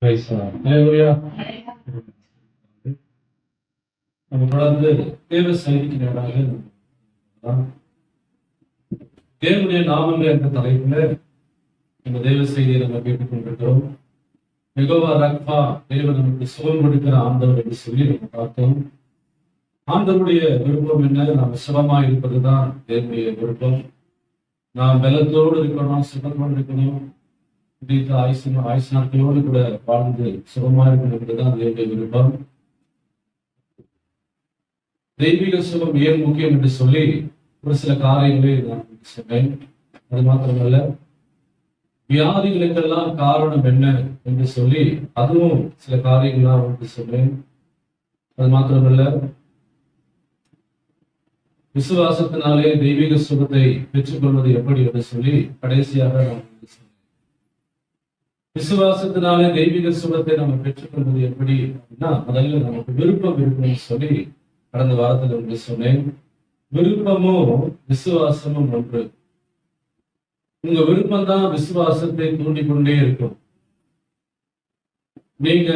Praise the Lord. Hallelujah. நம்ம தொடர்ந்து தேவ செய்திக்கு நேராக தேவனுடைய நாமங்கள் என்ற தலைப்புல நம்ம தேவ செய்தியை நம்ம கேட்டுக் கொண்டிருக்கிறோம். யெகோவா ரப்பா, தேவன் நமக்கு சுகம் கொடுக்கிற ஆண்டவர் என்று சொல்லி நம்ம பார்த்தோம். ஆண்டவருடைய விருப்பம் என்ன? நாம் சுகமா இருப்பதுதான் தேவனுடைய விருப்பம். நாம் பலத்தோடு இருக்கணும், சுகத்தோடு இருக்கணும், ஆயுசு நாட்களோடு கூட வாழ்ந்து சுகமா இருக்கணும்ன்றதுதான் தேவனுடைய விருப்பம். தெய்வீக சுகம் ஏன் முக்கியம் என்று சொல்லி ஒரு சில காரியங்களை நான் சொன்னேன். அது மாத்திரமல்ல, வியாதிகளுக்கெல்லாம் காரணம் என்ன என்று சொல்லி அதுவும் சில காரியங்களாக அவருக்கு சொன்னேன். அது மாத்திரமல்ல, விசுவாசத்தினாலே தெய்வீக சுகத்தை பெற்றுக்கொள்வது எப்படி என்று சொல்லி கடைசியாக நான் சொன்னேன். விசுவாசத்தினாலே தெய்வீக சுகத்தை நம்ம பெற்றுக்கொள்வது எப்படி அப்படின்னா, முதல்ல நமக்கு விருப்பம் இருக்குன்னு சொல்லி கடந்த வாரத்தில் ஒன்று சொன்னேன். விருப்பமும் விசுவாசமும் ஒன்று. உங்க விருப்பம் தான் விசுவாசத்தை தூண்டிக்கொண்டே இருக்கும். நீங்க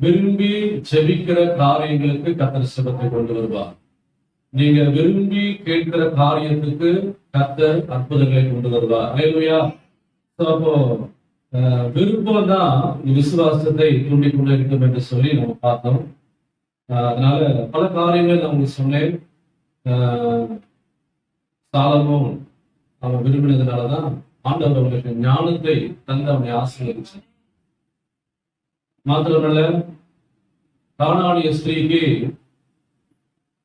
விரும்பி ஜெபிக்கிற காரியங்களுக்கு கர்த்தர் சுகத்தை கொண்டு வருவார். நீங்க விரும்பி கேட்கிற காரியத்துக்கு கர்த்தர் அற்புதங்களை கொண்டு வருவார். அல்லேலூயா. அப்போ விருப்பம் தான் விசுவாசத்தை தூண்டிக்கொண்டே இருக்கும் என்று சொல்லி நம்ம பார்த்தோம். அதனால பல காரியங்கள் நான் உங்களுக்கு சொன்னேன். சாலமோன் அவன் விரும்பினதுனாலதான் ஆண்டவர் அவனுக்கு ஞானத்தை தந்து அவனை ஆசீர்வதிச்சார். மாத்திரமல்ல, கானானிய ஸ்திரீக்கு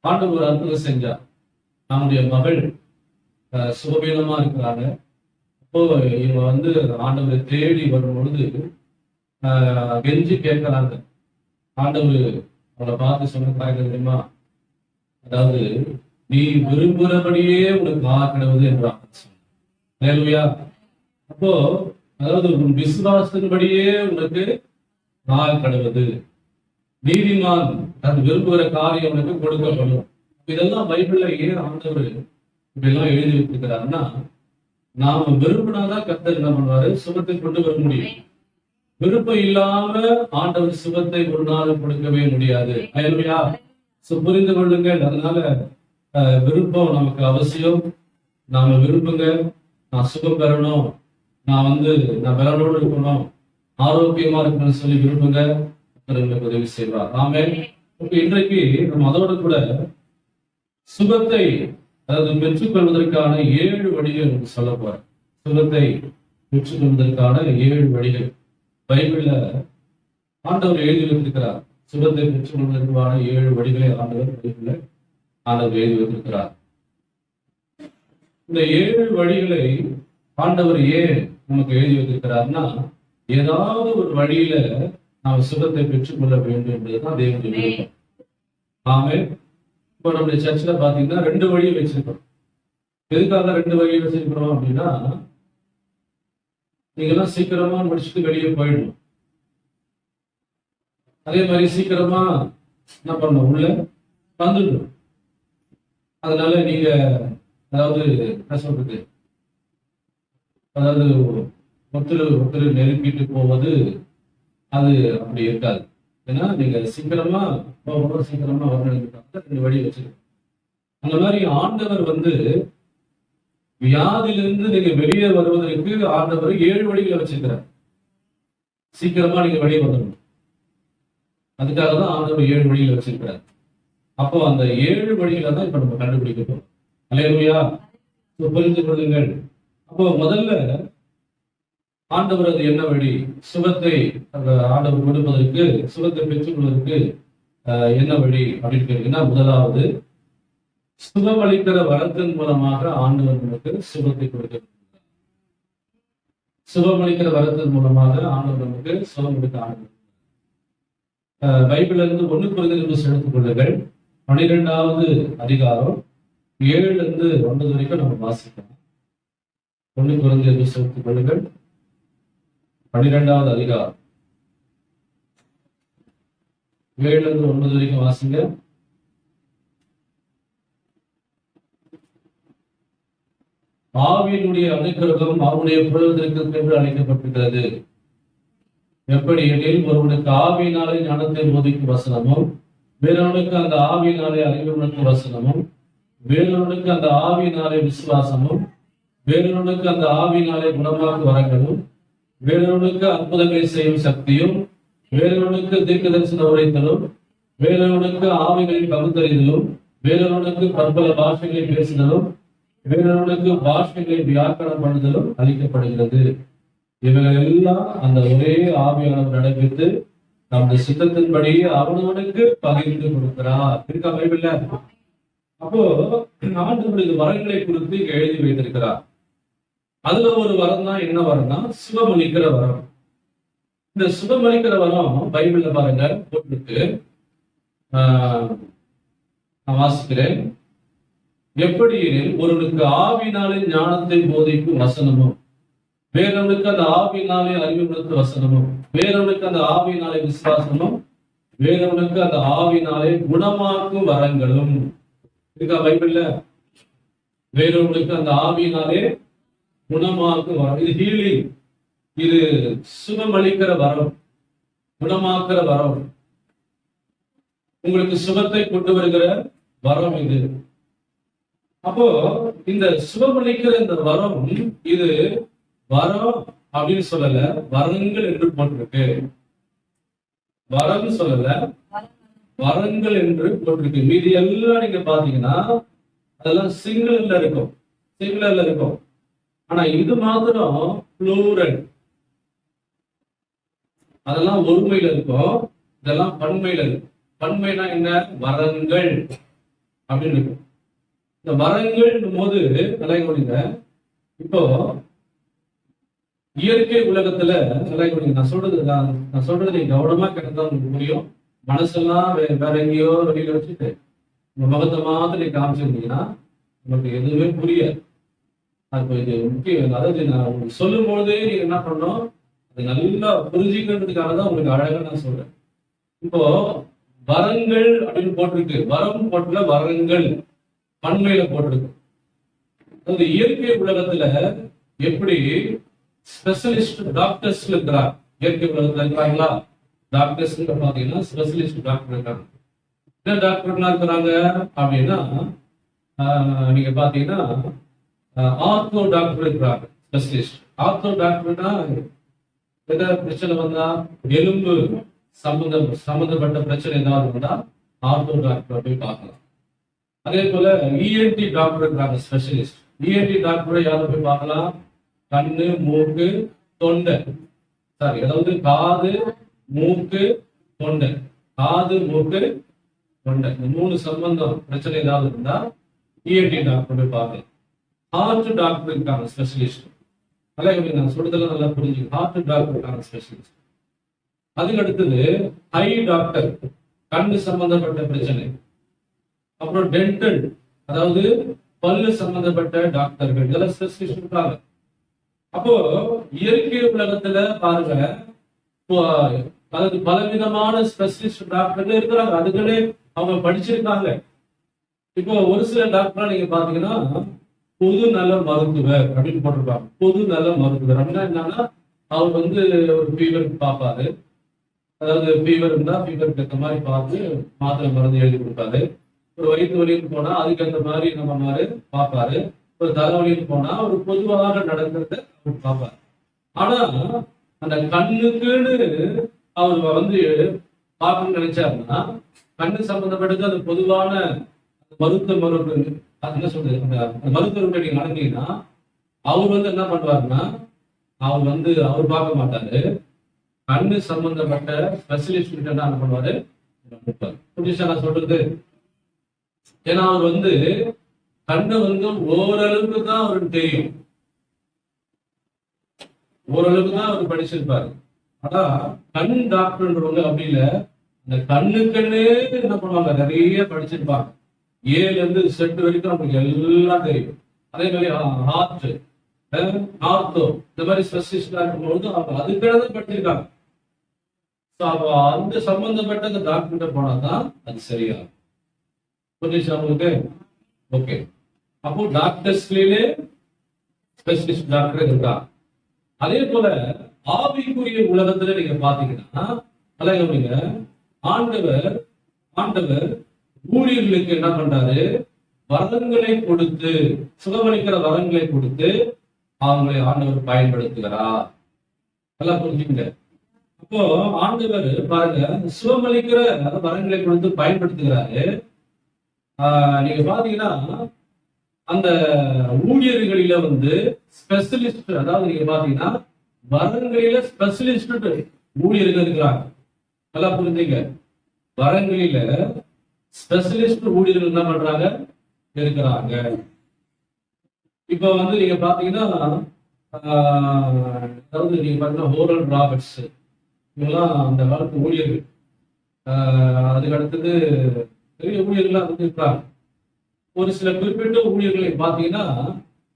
ஆண்டவர் அற்புதம் செஞ்சார். அவனுடைய மகள் சுகவீனமா இருக்கிறாங்க. அப்போ இவங்க ஆண்டவரை தேடி வரும் பொழுது கெஞ்சி கேட்கிறாங்க. ஆண்டவர் அவளை பார்த்து சொன்ன தெரியுமா, அதாவது நீ விரும்புகிறபடியே உனக்கு ஆக்கிடுவது என்றான். அப்போ அதாவது உன் விசுவாசத்தின்படியே உனக்கு ஆக்கிடுவது, நீதிமான் அது விரும்புகிற காரியம் உனக்கு கொடுக்கப்படும். இதெல்லாம் பைபிள்ல ஏன் ஆண்டவர் இப்படிலாம் எழுதி வைத்திருக்கிறாருன்னா, நாம விரும்பினாதான் கர்த்தர் என்ன பண்ணுவாரு, சுகத்தை கொண்டு வர முடியும். விருப்பம் இல்லாம ஆண்டவர் சுகத்தை ஒரு நாள் கொடுக்கவே முடியாது. அல்லேலூயா. புரிந்து கொள்ளுங்கள். அதனால விருப்பம் நமக்கு அவசியம். நாம விரும்புங்க, நான் சுகம் பெறணும், நான் பலனோடு இருக்கணும், ஆரோக்கியமா இருக்கணும்னு சொல்லி விரும்புங்க, உங்களுக்கு உதவி செய்வார். ஆமென். இன்றைக்கு நம்ம அதோட கூட சுகத்தை அதாவது பெற்றுக்கொள்வதற்கான 7 வழிகள் உங்களுக்கு சொல்ல போறேன். சுகத்தை பெற்றுக்கொள்வதற்கான 7 வழிகள் பைபிள்ல ஆண்டவர் எழுதி வைத்திருக்கிறார். சுகத்தை பெற்றுக்கொள்வதற்கான 7 வழிகளை ஆண்டவர் எழுதி வைத்திருக்கிறார். இந்த 7 வழிகளை ஆண்டவர் ஏன் நமக்கு எழுதி வைத்திருக்கிறார்னா, ஏதாவது ஒரு வழியில நாம் சுகத்தை பெற்றுக்கொள்ள வேண்டும் என்பதுதான் தேவனுடைய விருப்பம். ஆமென். இப்போ நம்முடைய சர்ச்சில் பாத்தீங்கன்னா 2 வழியை வச்சிருக்கிறோம். எதுக்காக 2 வழியை வச்சிருக்கிறோம் அப்படின்னா, நீங்கெல்லாம் சீக்கிரமா முடிச்சுட்டு வெளியே போயிடணும். அதே மாதிரி சீக்கிரமா என்ன பண்ணணும், உள்ள வந்துடணும். அதனால நீங்க அதாவது என்ன சொல்றது, அதாவது ஒருத்தர் நெருங்கிட்டு போவது அது அப்படி இருக்காது. ஏன்னா நீங்க சீக்கிரமா சீக்கிரமா வரணும். 2 வழி வச்சிருக்கோம். அந்த மாதிரி ஆண்டவர் வியாதியிலிருந்து நீங்க வெளியே வருவதற்கு ஆண்டவர் 7 வழிகளை வச்சிருக்கிறார். சீக்கிரமா நீங்க வெளியே வந்துடணும். அதுக்காக தான் ஆண்டவர் 7 வழிகளை வச்சிருக்கிறார். அப்போ அந்த 7 வழிகளை தான் இப்ப நம்ம கண்டுபிடிக்க போறோம். அல்லேலூயா. புரிந்து கொள்ளுங்கள். அப்போ முதல்ல ஆண்டவர் அது என்ன வழி, சுகத்தை ஆண்டவர் கொடுப்பதற்கு, சுகத்தை பெற்றுக்கொள்வதற்கு என்ன வழி அப்படின்னு கேட்டீங்கன்னா, முதலாவது சுகம் அளிக்கிற வரத்தின் மூலமாக ஆண்டவர் நமக்கு சுகத்தை கொடுக்கிறார். சுகம் அளிக்கிற வரத்தின் மூலமாக ஆண்டவர் நமக்கு சுகம் கொடுக்க ஆண்டவர். பைபிள்ல இருந்து 1 கொரிந்தியர் எடுத்துக் கொள்ளுங்கள். 12வது அதிகாரம் 7 9 வரைக்கும் நம்ம வாசிக்கலாம். 1 கொரிந்தியர் எடுத்துக் கொள்ளுங்கள். 12வது அதிகாரம் 7 9 வரைக்கும் வாசிங்க. ஆவியினுடைய அனுக்கிரகம் அவருடைய புலத்திற்கு என்று அழைக்கப்பட்டிருக்கிறது. எப்படி எனில் ஒருவனுக்கு ஆவியினாலே ஞானத்தை போதிக்கும் வசனமும், வேறொருவனுக்கு அந்த ஆவியினாலே அறிவுறுத்தும் வசனமும், வேறொருவனுக்கு அந்த ஆவியினாலே விசுவாசமும், வேறொருவனுக்கு அந்த ஆவியினாலே குணமாக்கும் வரங்களும், வேறொருவனுக்கு அற்புதங்களை செய்யும் சக்தியும், வேறொருவனுக்கு தீர்க்க தரிசன உரைத்தலும், வேறொருவனுக்கு ஆவிகளின் பகுத்தறிதலும், வேறொருவனுக்கு பற்பல பாஷைகளை பேசுதலும், வேறொருவனுக்கு பாஷைகளை வியாக்கரணம் பண்ணுதலும் அளிக்கப்படுகிறது. இவர்கள் எல்லாம் அந்த ஒரே ஆவியானவர் நடைபெற்று நம்முடைய சித்தத்தின்படி அவனவனுக்கு பகிர்ந்து கொடுக்கிறார். இருக்கா பைபிள்ல? அப்போ ஆண்டவர் இந்த வரங்களை குறித்து இங்க எழுதி வைத்திருக்கிறார். அதுல ஒரு வரம் தான் என்ன வரம்னா சுகமளிக்கிற வரம். இந்த சுகமளிக்கிற வரம் பைபிள்ல பாருங்க போட்டிருக்கு. நான் வாசிக்கிறேன். எப்படி ஒருவனுக்கு ஆவினாலே ஞானத்தை போதிக்கும் வசனமும், வேறவனுக்கு அந்த ஆவியினாலே அறிவுறுத்த வசனமும், வேறவனுக்கு அந்த ஆவியினாலே விசுவாசமும், வேறவனுக்கு அந்த ஆவியினாலே குணமாக்கும் வரங்களும். இருக்கா பைபிள்ல? வேறவனுக்கு அந்த ஆவியினாலே குணமாக்கும் வரம். இது ஹீலிங், இது சுகமளிக்கிற வரம், குணமாக்குற வரம், உங்களுக்கு சுகத்தை கொண்டு வருகிற வரம் இது. அப்போ இந்த சுகமளிக்கிற இந்த வரம், இது வரம் அப்படின்னு சொல்லல, வரங்கள் என்று போட்டிருக்கு. வரம் சொல்லல, வரங்கள் என்று போட்டிருக்கு. மீதி எல்லாம் நீங்க பாத்தீங்கன்னா அதெல்லாம் சிங்குலர்ல இருக்கும், சிங்குலர்ல இருக்கும். ஆனா இது மாத்திரம் ப்ளூரல், அதெல்லாம் ஒருமையில இருக்கும், இதெல்லாம் பன்மையில இருக்கும். பன்மைனா என்ன? வரங்கள் அப்படின்னு இருக்கும். இந்த வரங்கள் போது நல்லா கவனிங்க. இப்போ இயற்கை உலகத்துல நல்லா கவனிங்க. நான் சொல்றது நீங்க கவனமா கேட்டதா உங்களுக்கு புரியும். மனசெல்லாம் வேற எங்கேயோ வெளியில வச்சுட்டு உங்க முகத்தை மாதிரி காமிச்சிருந்தீங்கன்னா உங்களுக்கு எதுவுமே புரியாது. அது இது முக்கியம். அதாவது நான் உங்களுக்கு சொல்லும் பொழுதே நீங்க என்ன பண்ணணும், அது நல்லா புரிஞ்சுக்கிறதுக்காக தான் உங்களுக்கு அழகா நான் சொல்றேன். இப்போ வரங்கள் அப்படின்னு போட்டிருக்கு, வரம் போட்டுல வரங்கள் பன்மையில போட்டிருக்கு. அதாவது இயற்கை உலகத்துல எப்படி ஸ்பெஷலிஸ்ட் டாக்டர்ஸ் இருக்கிறார், இயற்கை உலகத்துல இருக்கிறாங்களா டாக்டர்ஸ் பாத்தீங்கன்னா ஸ்பெஷலிஸ்ட் டாக்டர் இருக்காங்க. என்ன டாக்டர்லாம் இருக்கிறாங்க அப்படின்னா நீங்க பாத்தீங்கன்னா ஆர்த்தோ டாக்டர் இருக்கிறாங்க, ஸ்பெஷலிஸ்ட். ஆர்த்தோ டாக்டர்னா எந்த பிரச்சனை வந்தா, எலும்பு சம்பந்தப்பட்ட பிரச்சனை ஏதாவது வந்தா ஆர்த்தோ டாக்டர் போய் பார்க்கலாம். அதே போல இஎன்டி டாக்டர் இருக்கிறாங்க, ஸ்பெஷலிஸ்ட். இஎன்டி டாக்டரை யாரை போய் பார்க்கலாம்? கண்ணு, மூக்கு, தொண்டை, சாரி, அதாவது காது, மூக்கு, தொண்டை, காது, மூக்கு, தொண்டை, இந்த மூணு சம்பந்தம் பிரச்சனை ஏதாவது இருந்தா இஎன்டி டாக்டர் போய் பார்க்கலாம். ஹார்ட் டாக்டர் இருக்காங்க, ஸ்பெஷலிஸ்ட். நல்லா நான் சொல்றதெல்லாம் நல்லா புரிஞ்சுங்க. ஹார்ட் டாக்டர் இருக்காங்க, ஸ்பெஷலிஸ்ட். அதுக்கு அடுத்தது ஐ டாக்டர், கண்ணு சம்பந்தப்பட்ட பிரச்சனை. அப்புறம் டென்டல், அதாவது பல்லு சம்பந்தப்பட்ட டாக்டர்கள், இதெல்லாம் ஸ்பெஷலிஸ்ட் இருக்காங்க. அப்போ இயற்கை உலகத்துல பாருங்க, அதாவது பலவிதமான ஸ்பெஷலிஸ்ட் டாக்டர்கள் இருக்கிறாங்க, அதுகளே அவங்க படிச்சிருக்காங்க. இப்போ ஒரு சில டாக்டர் நீங்க பாத்தீங்கன்னா பொது நல மருத்துவர் அப்படின்னு போட்டிருப்பாங்க. பொது நல மருத்துவர் அப்படின்னா என்னன்னா, அவர் ஒரு ஃபீவருக்கு பார்ப்பாரு. அதாவது ஃபீவர் இருந்தா ஃபீவருக்கு ஏற்ற மாதிரி பார்த்து மாத்திரை மருந்து எழுதி கொடுப்பாரு. ஒரு வயிற்று வலின்னு போனா அதுக்கு அந்த மாதிரி நம்ம மாதிரி பார்ப்பாரு. ஒரு தலைவலின்னு போனா ஒரு பொதுவாக நடக்கிறத அவர் பார்ப்பாரு. ஆனா அந்த கண்ணுக்குன்னு அவர் பார்க்கணும்னு நினைச்சாருன்னா, கண்ணு சம்பந்தப்பட்டது அந்த பொதுவான மருத்துவ என்ன சொல்றது, அந்த மருத்துவர்கிட்ட நீங்க நடந்தீங்கன்னா அவர் என்ன பண்ணுவாருன்னா, அவர் பார்க்க மாட்டாரு. கண்ணு சம்பந்தப்பட்ட ஸ்பெஷலிஸ்ட் கிட்ட என்ன பண்ணுவாரு, புதுசா நான் சொல்றது. ஏன்னா அவர் கண்ணு ஓரளவுக்கு தான் அவருக்கு தெரியும், ஓரளவுக்கு தான் அவர் படிச்சிருப்பாரு. ஆனா கண் டாக்டர்ன்றவங்க அப்படி இல்லை, இந்த கண்ணுக்குன்னே என்ன பண்ணுவாங்க, நிறைய படிச்சிருப்பாங்க. ஏல இருந்து செட் வரைக்கும் நமக்கு எல்லாம் தெரியும். அதே மாதிரி ஹார்ட், ஆர்த்தோ, இந்த மாதிரி ஸ்பெஷலிஸ்டா இருக்கும்போது அவங்க அதுக்காக படிச்சிருக்காங்க. அந்த சம்பந்தப்பட்ட அந்த டாக்டர்கிட்ட போனாதான் அது சரியாகும். புரிஞ்சுச்சா உங்களுக்கு? ஓகே. அப்போ டாக்டர்ஸ்லயே ஸ்பெஷலிஸ்ட் டாக்டர் இருக்கா. அதே போல ஆவிக்குரிய உலகத்துல நீங்க பாத்தீங்கன்னா நல்லா கவனிங்க, ஆண்டவர் ஆண்டவர் ஊழியர்களுக்கு என்ன பண்றாரு, வரங்களை கொடுத்து, சுகமளிக்கிற வரங்களை கொடுத்து அவங்களை ஆண்டவர் பயன்படுத்துகிறார். நல்லா புரிஞ்சுங்க. அப்போ ஆண்டவர் பாருங்க, சுகமளிக்கிற வரங்களை கொடுத்து பயன்படுத்துகிறாரு. நீங்க பாத்தீங்கன்னா அந்த ஊழியர்களில வந்து ஸ்பெஷலிஸ்ட், அதாவது நீங்க பாத்தீங்கன்னா வரங்களில ஸ்பெஷலிஸ்ட் ஊழியர்கள் இருக்கிறாங்க. நல்லா புரிஞ்சுங்க, வரங்களில ஸ்பெஷலிஸ்ட் ஊழியர்கள் என்ன பண்றாங்க இருக்கிறாங்க. இப்ப வந்து நீங்க பாத்தீங்கன்னா அதாவது நீங்க பாத்தீங்கன்னா ஓரல் ராபர்ட்ஸ் இவங்கெல்லாம் அந்த காலத்து ஊழியர்கள். அதுக்கு அடுத்தது பெரிய ஊழியர்கள்லாம் வந்து இருக்கிறாங்க. ஒரு சில குறிப்பிட்ட ஊழியர்களை பார்த்தீங்கன்னா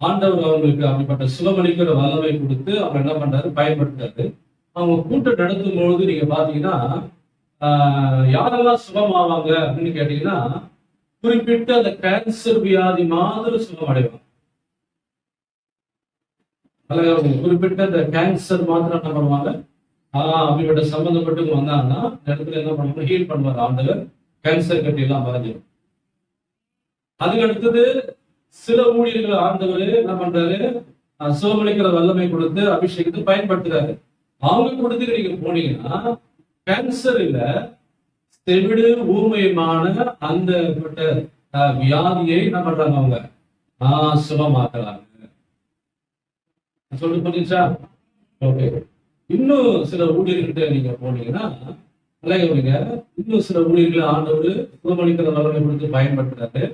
ஆண்டவர் அவங்களுக்கு அப்படிப்பட்ட சுகமளிக்கிற வல்லமை கொடுத்து அவங்க என்ன பண்றாரு, பயன்படுத்தாரு. அவங்க கூட்டம் நடத்தும் பொழுது நீங்க பாத்தீங்கன்னா யாரெல்லாம் சுகமாவாங்க அப்படின்னு கேட்டீங்கன்னா, குறிப்பிட்ட அந்த கேன்சர் வியாதி மாதிரி சுகம் அடைவாங்க. குறிப்பிட்ட அந்த கேன்சர் மாத்திரம் என்ன பண்ணுவாங்க, அப்படிப்பட்ட சம்பந்தப்பட்டு வந்தாங்கன்னா இடத்துல என்ன பண்ணுவாங்க, ஹீல் பண்ணுவார் ஆண்டவர். கேன்சர் கட்டி எல்லாம் மறைஞ்சிடும். அதுக்கு அடுத்தது சில ஊழியர்கள் ஆண்டவர் என்ன பண்றாரு, சுகமளிக்கிற வல்லமை கொடுத்து அபிஷேகத்தை பயன்படுத்துறாரு. அவங்க கொடுத்து நீங்க போனீங்கன்னா கேன்சர் இல்ல, செவிடு ஊமையமான அந்த வியாதியை என்ன பண்றாங்க, அவங்க சுகமாக்குறாங்க. சொல்லி புரிஞ்சா? ஓகே. இன்னும் சில ஊழியர்கிட்ட நீங்க போனீங்கன்னா இன்னும் சில ஊழியர்கள் ஆண்டவர் சுகமளிக்கிற வல்லமை கொடுத்து பயன்படுத்துறாரு.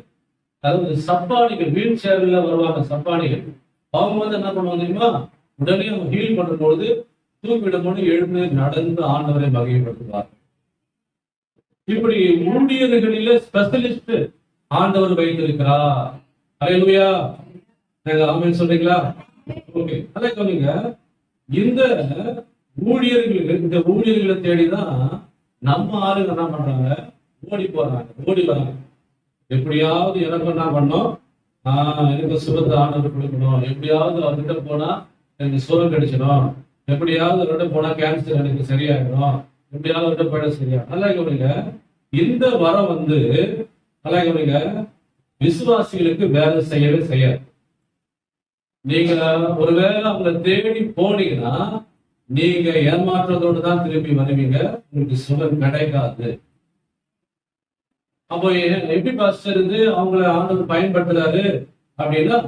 அதாவது சப்பானிகள், வீல் சேர்ல வருவாங்க சப்பானிகள், அவங்க வந்து என்ன பண்ணுவாங்க தெரியுமா, உடனே அவங்க ஹீல் பண்ணும்போது தூக்கிடும் போது எழுந்து நடந்து ஆண்டவரை மகிழ்ப்படுத்துவார்கள். இப்படி ஊழியர்களில ஸ்பெஷலிஸ்ட் ஆண்டவர் வைத்திருக்கிறார். அல்லேலூயா. நீங்க ஆமென் சொல்றீங்களா? ஓகே. அதே சொன்னீங்க, இந்த ஊழியர்களை தேடிதான் நம்ம ஆளுங்க என்ன பண்றாங்க, ஓடி போறாங்க, ஓடி வராங்க. எப்படியாவது எனக்கு என்ன பண்ணோம், எனக்கு சுகத்தை ஆண்டவர் கொடுக்கணும், எப்படியாவது அவர்கிட்ட போனா எனக்கு சுகம் கிடைச்சிடும், எப்படியாவது அவர்கிட்ட போனா கேன்சர் எனக்கு சரியாயிடும், எப்படியாவது அவர்கிட்ட போயிட சரியா. நல்லா கவனிங்க, இந்த வரம் வந்து நல்லா கவனிங்க, விசுவாசிகளுக்கு வேலை செய்யவே செய்யாது. நீங்க ஒருவேளை அவங்க தேடி போனீங்கன்னா நீங்க ஏமாற்றத்தோடு தான் திரும்பி வருவீங்க, உங்களுக்கு சுகம் கிடைக்காது. அப்போ எப்படி பாஸ்டர் இருந்து அவங்கள ஆண்டவர் பயன்படுத்துறாரு அப்படின்னா,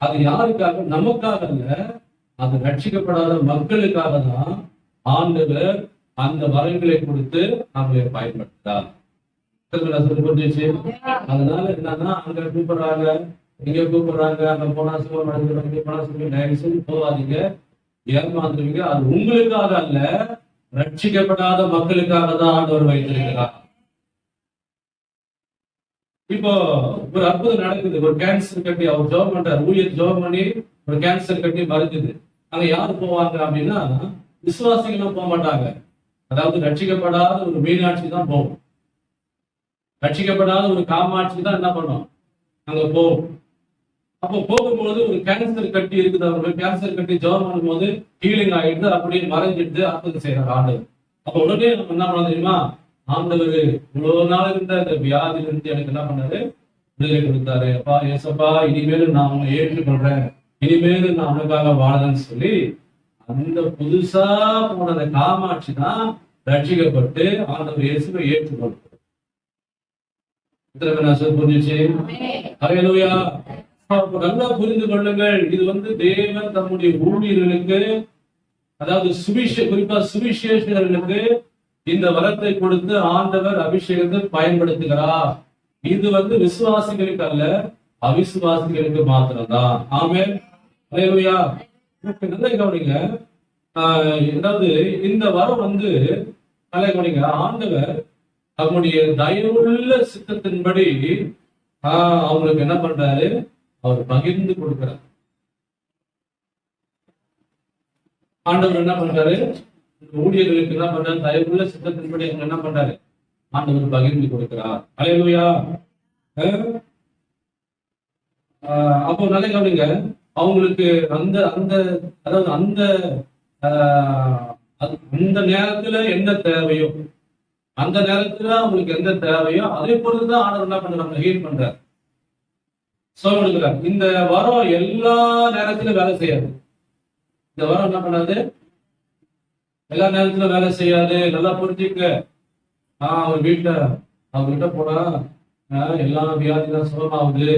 அது யாருக்காக, நமக்காக அல்ல, அது ரட்சிக்கப்படாத மக்களுக்காக தான் ஆண்டவர் அந்த வரங்களை கொடுத்து அவங்களை பயன்படுத்துறார். அதனால என்னன்னா, அங்க கூப்பிடுறாங்க, இங்க கூப்பிடுறாங்க, அங்க போனா சுகம் அடைஞ்சிடும், இங்க போனா சுகம் தயவு செஞ்சு போவாதீங்க, ஏமாந்துருவீங்க. அது உங்களுக்காக அல்ல, ரட்சிக்கப்படாத மக்களுக்காக தான் ஆண்டவர் வைத்திருக்கிறார். இப்போ ஒரு அற்புதம் நடக்குது, ஒரு கேன்சர் கட்டி அவர் ஜோம் பண்றாரு, ஊழியர் ஜோம் பண்ணி ஒரு கேன்சர் கட்டி மறைஞ்சுது. அங்க யாரு போவாங்க அப்படின்னா, விசுவாசிகளும் போக மாட்டாங்க. அதாவது ரட்சிக்கப்படாத ஒரு மீனாட்சி தான் போகும், ரட்சிக்கப்படாத ஒரு காமாட்சி தான் என்ன பண்ணும், அங்க போகும். அப்போ போகும்போது ஒரு கேன்சர் கட்டி இருக்குது, அவங்களுக்கு கேன்சர் கட்டி ஜோம் பண்ணும் போது ஹீலிங் ஆயிடுது, அப்படியே மறைஞ்சிட்டு அற்புதம் செய்யறாரு ஆண்டவர். அப்ப உடனே நம்ம என்ன பண்ண தெரியுமா, ஆண்டவர் இவ்வளவு நாள் இருந்த அந்த வியாதியில இருந்து எனக்கு என்ன பண்ணாரு, விடுதலை கொடுத்தாரு. அப்பா ஏசப்பா, இனிமேலும் நான் உன்னை ஏற்றுக்கொள்றேன், இனிமேலும் நான் உனக்காக வாழறேன்னு சொல்லி அந்த புதுசா போன அந்த காமாட்சி தான் ரட்சிக்கப்பட்டு ஆண்டவர் இயேசுவை ஏற்றுக்கொள்றார். புரிஞ்சுச்சு? ஹல்லேலூயா. நல்லா புரிந்து கொள்ளுங்கள், இது வந்து தேவன் தம்முடைய ஊழியர்களுக்கு, அதாவது குறிப்பா சுவிசேஷர்களுக்கு இந்த வரத்தை கொடுத்து ஆண்டவர் அபிஷேகத்தை பயன்படுத்துகிறார். இது வந்து விசுவாசிகளுக்கு அல்ல, அவிசுவாசிகளுக்கு மாத்திரம்தான். ஆமென். ஹல்லேலூயா. நல்லா கவனிங்க, அதாவது இந்த வரம் வந்து நல்லா கவனிங்க, ஆண்டவர் அவங்களுடைய தயவுள்ள சித்தத்தின்படி அவங்களுக்கு என்ன பண்றாரு, அவர் பகிர்ந்து கொடுக்கிறார். ஆண்டவர் என்ன பண்றாரு, ஊழியர்களுக்கு என்ன பண்றாரு, தயவுள்ள சித்தத்தின்படி அவங்க என்ன பண்றாரு, ஆண்டவர் பகிர்ந்து கொடுக்கிறார். அல்லேலூயா. அப்போ நல்ல கவனிங்க, அவங்களுக்கு அந்த அந்த அதாவது அந்த அந்த நேரத்துல என்ன தேவையோ, அந்த நேரத்துல அவங்களுக்கு எந்த தேவையோ அதே பொறுத்துதான் ஆண்டவர் என்ன பண்றாங்க, ஹீல் பண்றாரு, சொல்ல கொடுக்குறாரு. இந்த வரம் எல்லா நேரத்திலும் வேலை செய்யாது. இந்த வரம் என்ன பண்ணாது, எல்லா நேரத்திலும் வேலை செய்யாது. நல்லா புரிஞ்சுக்க. அவர் வீட்டுல அவர்கிட்ட போனா எல்லா வியாதிதான் சுகமாகுது,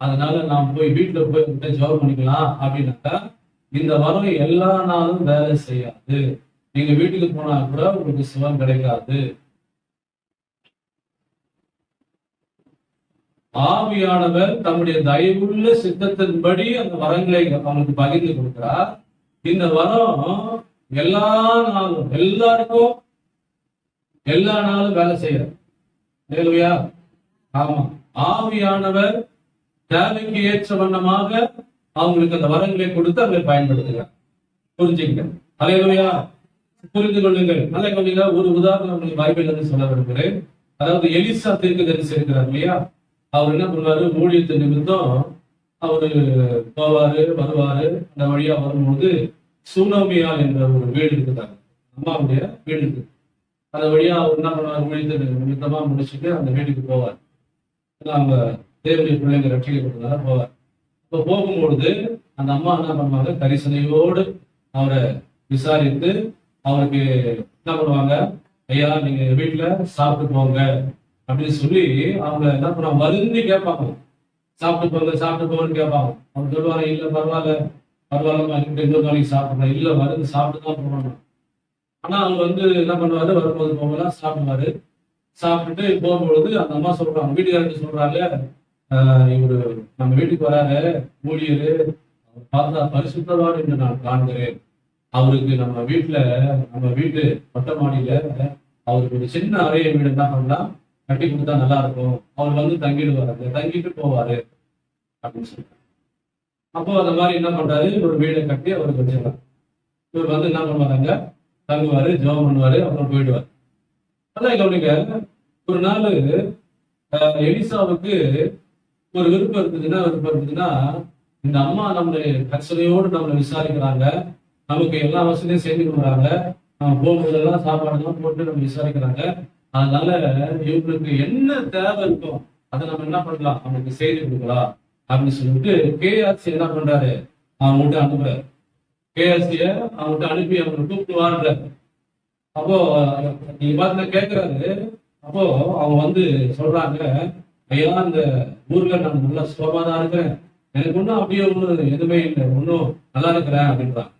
அதனால நான் போய் வீட்டுல போய் அவர்கிட்ட ஜெபம் பண்ணிக்கலாம் அப்படின்னாக்கா இந்த வரம் எல்லா நாளும் வேலை செய்யாது. நீங்க வீட்டுக்கு போனா கூட உங்களுக்கு சுகம் கிடைக்காது. ஆவியானவர் தம்முடைய தயவுள்ள சித்தத்தின்படி அந்த வரங்களை அவனுக்கு பகிர்ந்து கொடுக்கிறார். இந்த வரம் எல்லா நாளும் எல்லாருக்கும் எல்லா நாளும் வேலை செய்யறார். இல்லையா? ஆமா, ஆவியானவர் தேவைக்கு ஏற்ற வண்ணமாக அவங்களுக்கு அந்த வரங்களை கொடுத்து அவங்களை பயன்படுத்துகிறார். புரிஞ்சுங்க. அல்லேலூயா. புரிந்து கொள்ளுங்கள். நல்ல கவனிங்க. ஒரு உதாரணம் உங்களுக்கு பைபிள்ல இருந்து சொல்ல விரும்புகிறேன். அதாவது எலிசா தீர்க்கதரிசி இருக்கிறார் இல்லையா, அவர் என்ன பண்ணுவாரு, ஊழியத்து நிமித்தம் அவரு போவாரு வருவாரு. அந்த வழியா வரும்போது சூனோமியால் என்ற ஒரு வீடு இருக்குதாங்க, அம்மாவுடைய வீடு இருக்கு. அந்த வழியா அவர் என்ன பண்ணுவார், ஊழியத்து நிமித்தமா முடிச்சுட்டு அந்த வீட்டுக்கு போவார். அவங்க தேவனுடைய பிள்ளைங்க ரட்சிக்கப்பட்டதால போவார். இப்போ போகும்பொழுது அந்த அம்மா என்ன பண்ணுவாங்க, கரிசனையோடு அவரை விசாரித்து அவருக்கு என்ன பண்ணுவாங்க, ஐயா நீங்க வீட்டுல சாப்பிட்டு போங்க அப்படின்னு சொல்லி அவங்க என்ன பண்ணுவாங்க, வருந்தி கேட்பாங்க. சாப்பிட்டு போங்கன்னு கேட்பாங்க. அவங்க சொல்லுவாங்க, இல்ல பரவாயில்லமா இன்னொரு நாளைக்கு சாப்பிடுறேன், இல்ல மருந்து சாப்பிட்டு தான் போகணும். ஆனா அவங்க என்ன பண்ணுவாரு, வரும்போது போகலாம் சாப்பிடுவாரு. சாப்பிட்டுட்டு போகும்பொழுது அந்த அம்மா சொல்றாங்க, வீட்டுக்காரருக்கு சொல்றாங்க, இவரு நம்ம வீட்டுக்கு வராரு ஊழியரு, அவர் பார்த்தா பரிசுத்தவான் என்று நான் காண்கிறேன். அவருக்கு நம்ம வீட்டு மொட்டை மாடியில அவருக்கு ஒரு சின்ன அறைய வீடு என்ன பண்ணலாம் கட்டி கொடுத்தா நல்லா இருக்கும், அவர் தங்கிடுவாரு, தங்கிட்டு போவாரு அப்படின்னு சொல்றாரு. அப்போ அந்த மாதிரி என்ன பண்றாரு, ஒரு வீடை கட்டி அவருக்கு வச்சிடலாம். இவர் என்ன பண்ணுவாங்க, தங்குவாரு, ஜெபம் பண்ணுவாரு, அப்புறம் போயிடுவார். அதான் கவனிங்க. ஒரு நாள் எலிசாவுக்கு ஒரு விருப்பம் இருக்குதுன்னா இந்த அம்மா நம்மளை கச்சனையோடு நம்மளை விசாரிக்கிறாங்க, நமக்கு எல்லா வசதியும் செய்து கொடுக்குறாங்க, நம்ம போகும்போதெல்லாம் சாப்பாடுலாம் போட்டு நம்ம விசாரிக்கிறாங்க. அதனால இவங்களுக்கு என்ன தேவை இருக்கும் அதை நம்ம என்ன பண்ணலாம், அவங்களுக்கு செய்து கொடுக்கலாம் அப்படின்னு சொல்லிட்டு கேஆர்சி என்ன பண்றாரு, அவங்ககிட்ட அனுப்புறாரு. கேஆர்சிய அவங்ககிட்ட அனுப்பி அவங்க கூப்பிட்டு வாழ்ற. அப்போ நீங்க பார்த்து கேட்கிறாரு. அப்போ அவங்க சொல்றாங்க, ஐயா இந்த ஊர்ல நான் நல்லா சுகமா தான் இருக்கிறேன், எனக்கு ஒன்றும் அப்படியே ஒன்றும் எதுவுமே இல்லை, ஒன்றும் நல்லா இருக்கிறேன் அப்படின்றாங்க.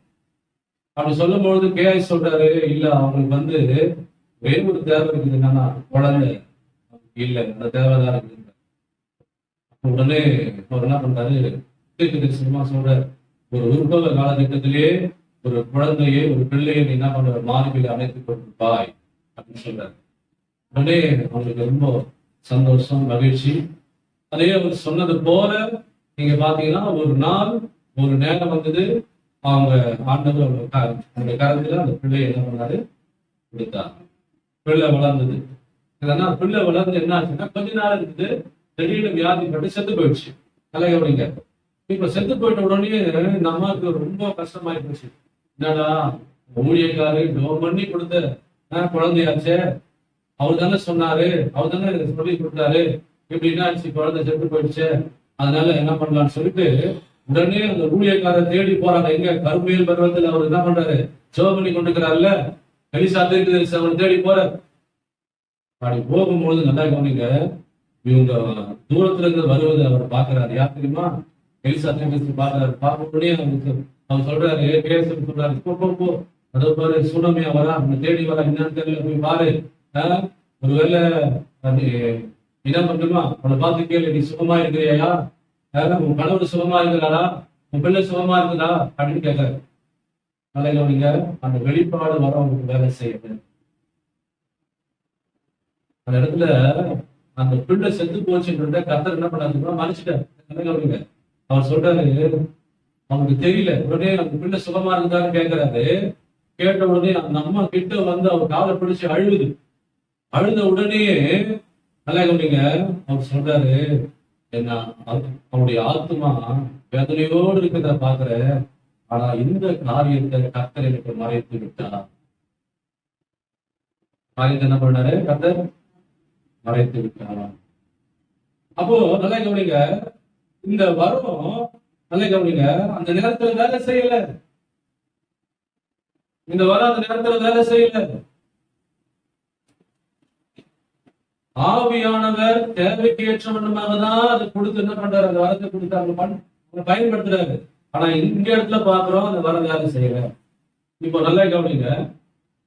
அப்படி சொல்லும் பொழுது கேஆர்சி சொல்றாரு, இல்ல அவங்களுக்கு ஒரே ஒரு தேவை இருக்குது, என்னன்னா குழந்தை இல்லை, அந்த தேவைதான் இருக்குது. உடனே அவர் என்ன பண்றாரு, தீர்க்கதரிசனமா சொல்றாரு, ஒரு உற்பவ காலகட்டத்திலேயே ஒரு குழந்தையை ஒரு பிள்ளையை நீ என்ன பண்ற மார்பில் அணைத்துக் கொண்டிருப்பாய் அப்படின்னு சொல்றாரு. உடனே அவங்களுக்கு ரொம்ப சந்தோஷம், மகிழ்ச்சி. அதே அவர் சொன்னது போல நீங்க பாத்தீங்கன்னா ஒரு நாள் ஒரு நேரம் அவங்க ஆண்டவர் அவங்க காலத்துல அந்த பிள்ளையை என்ன பண்ணாரு, கொடுத்தார். பிள்ளை வளர்ந்தது. இதெல்லாம் பிள்ளை வளர்ந்து என்ன ஆச்சுன்னா கொஞ்ச நாள் இருக்குது, திடீர்னு வியாதிப்பட்டு செத்து போயிடுச்சு. கலைகவனிங்க. இப்ப செத்து போயிட்ட உடனே இந்த அம்மாவுக்கு ரொம்ப கஷ்டமாயி போச்சு. என்னடா ஊழியக்காரு டோம் பண்ணி கொடுத்த குழந்தையாச்சே, அவர் தானே சொன்னாரு, அவர் தானே சொல்லி கொடுத்தாரு, இப்படி என்ன ஆச்சு, குழந்தை செத்து போயிடுச்சு, அதனால என்ன பண்ணலாம்னு சொல்லிட்டு உடனே அந்த ஊழியக்காரை தேடி போறாங்க. எங்க கருமையில் பருவத்தில் அவர் என்ன பண்றாரு, ஜெபம் பண்ணி கொண்டிருக்கிறாருல்ல, எலிசா தீர்க்கதரிசி அவர் தேடி போறார். அப்படி போகும்போது நல்லா கவனிங்க, இவங்க தூரத்துல இருந்து வருவது அவர் பாக்குறாரு. யார் தெரியுமா, எலிசா தீர்க்கதரிசி பாக்குறாரு. பார்க்கக்கூடிய அவர் சொல்றாரு, பேசுறது சொல்றாரு, போ அதோ பாரு சூனமியா வரா, அவங்க தேடி வரா, என்னன்னு தெரியல, போய் பாரு, ஒருவேளை என்ன பண்ணுமா அவளை பார்த்து கேளு, நீ சுகமா இருக்கிறியா, உன் கணவர் சுகமா இருக்கிறாரா, உன் பிள்ளை சுகமா இருக்குதா அப்படின்னு கேட்காரு. நல்லா கவனிங்க, அந்த வெளிப்பாடு வர அவங்களுக்கு வேலை செய்யுது. அந்த இடத்துல அந்த பிள்ளை செத்து போச்சுன்றத கர்த்தர் என்ன பண்ணாருன்னா மறைச்சிட்டாரு. நல்லா கவனிங்க. அவர் சொல்றாரு, அவனுக்கு தெரியல. உடனே அந்த பிள்ளை சுகமா இருக்குதான்னு கேட்கிறாரு. கேட்ட உடனே அந்த அம்மா கிட்ட அவர் காலை பிடிச்சு அழுத உடனே நல்லா கவனிங்க, அவர் சொல்றாரு, என்ன அவனுடைய ஆத்மா வேதனையோடு இருக்கிறத பாக்குற, ஆனா இந்த காரியத்தை கர்த்தர் எனக்கு மறைத்து விட்டார். காரியத்தை என்ன பண்ணாரு? கர்த்தர் மறைத்து விட்டாரா? அப்போ நல்லா கவனிங்க, இந்த வரம் நல்லா கவனிங்க, அந்த நேரத்துல வேலை செய்யல. இந்த வரம் அந்த நேரத்துல வேலை செய்யல. ஆவியானவர் தேவைக்கு ஏற்றவண்ணமாக தான் அதை கொடுத்து என்ன பண்றாரு? அந்த வரத்தை கொடுத்து அவங்க பயன்படுத்துறாரு. ஆனா இங்க இடத்துல பாக்குறோம் அந்த வரம் வேலை செய்யல. இப்போ நல்லா கவனிங்க,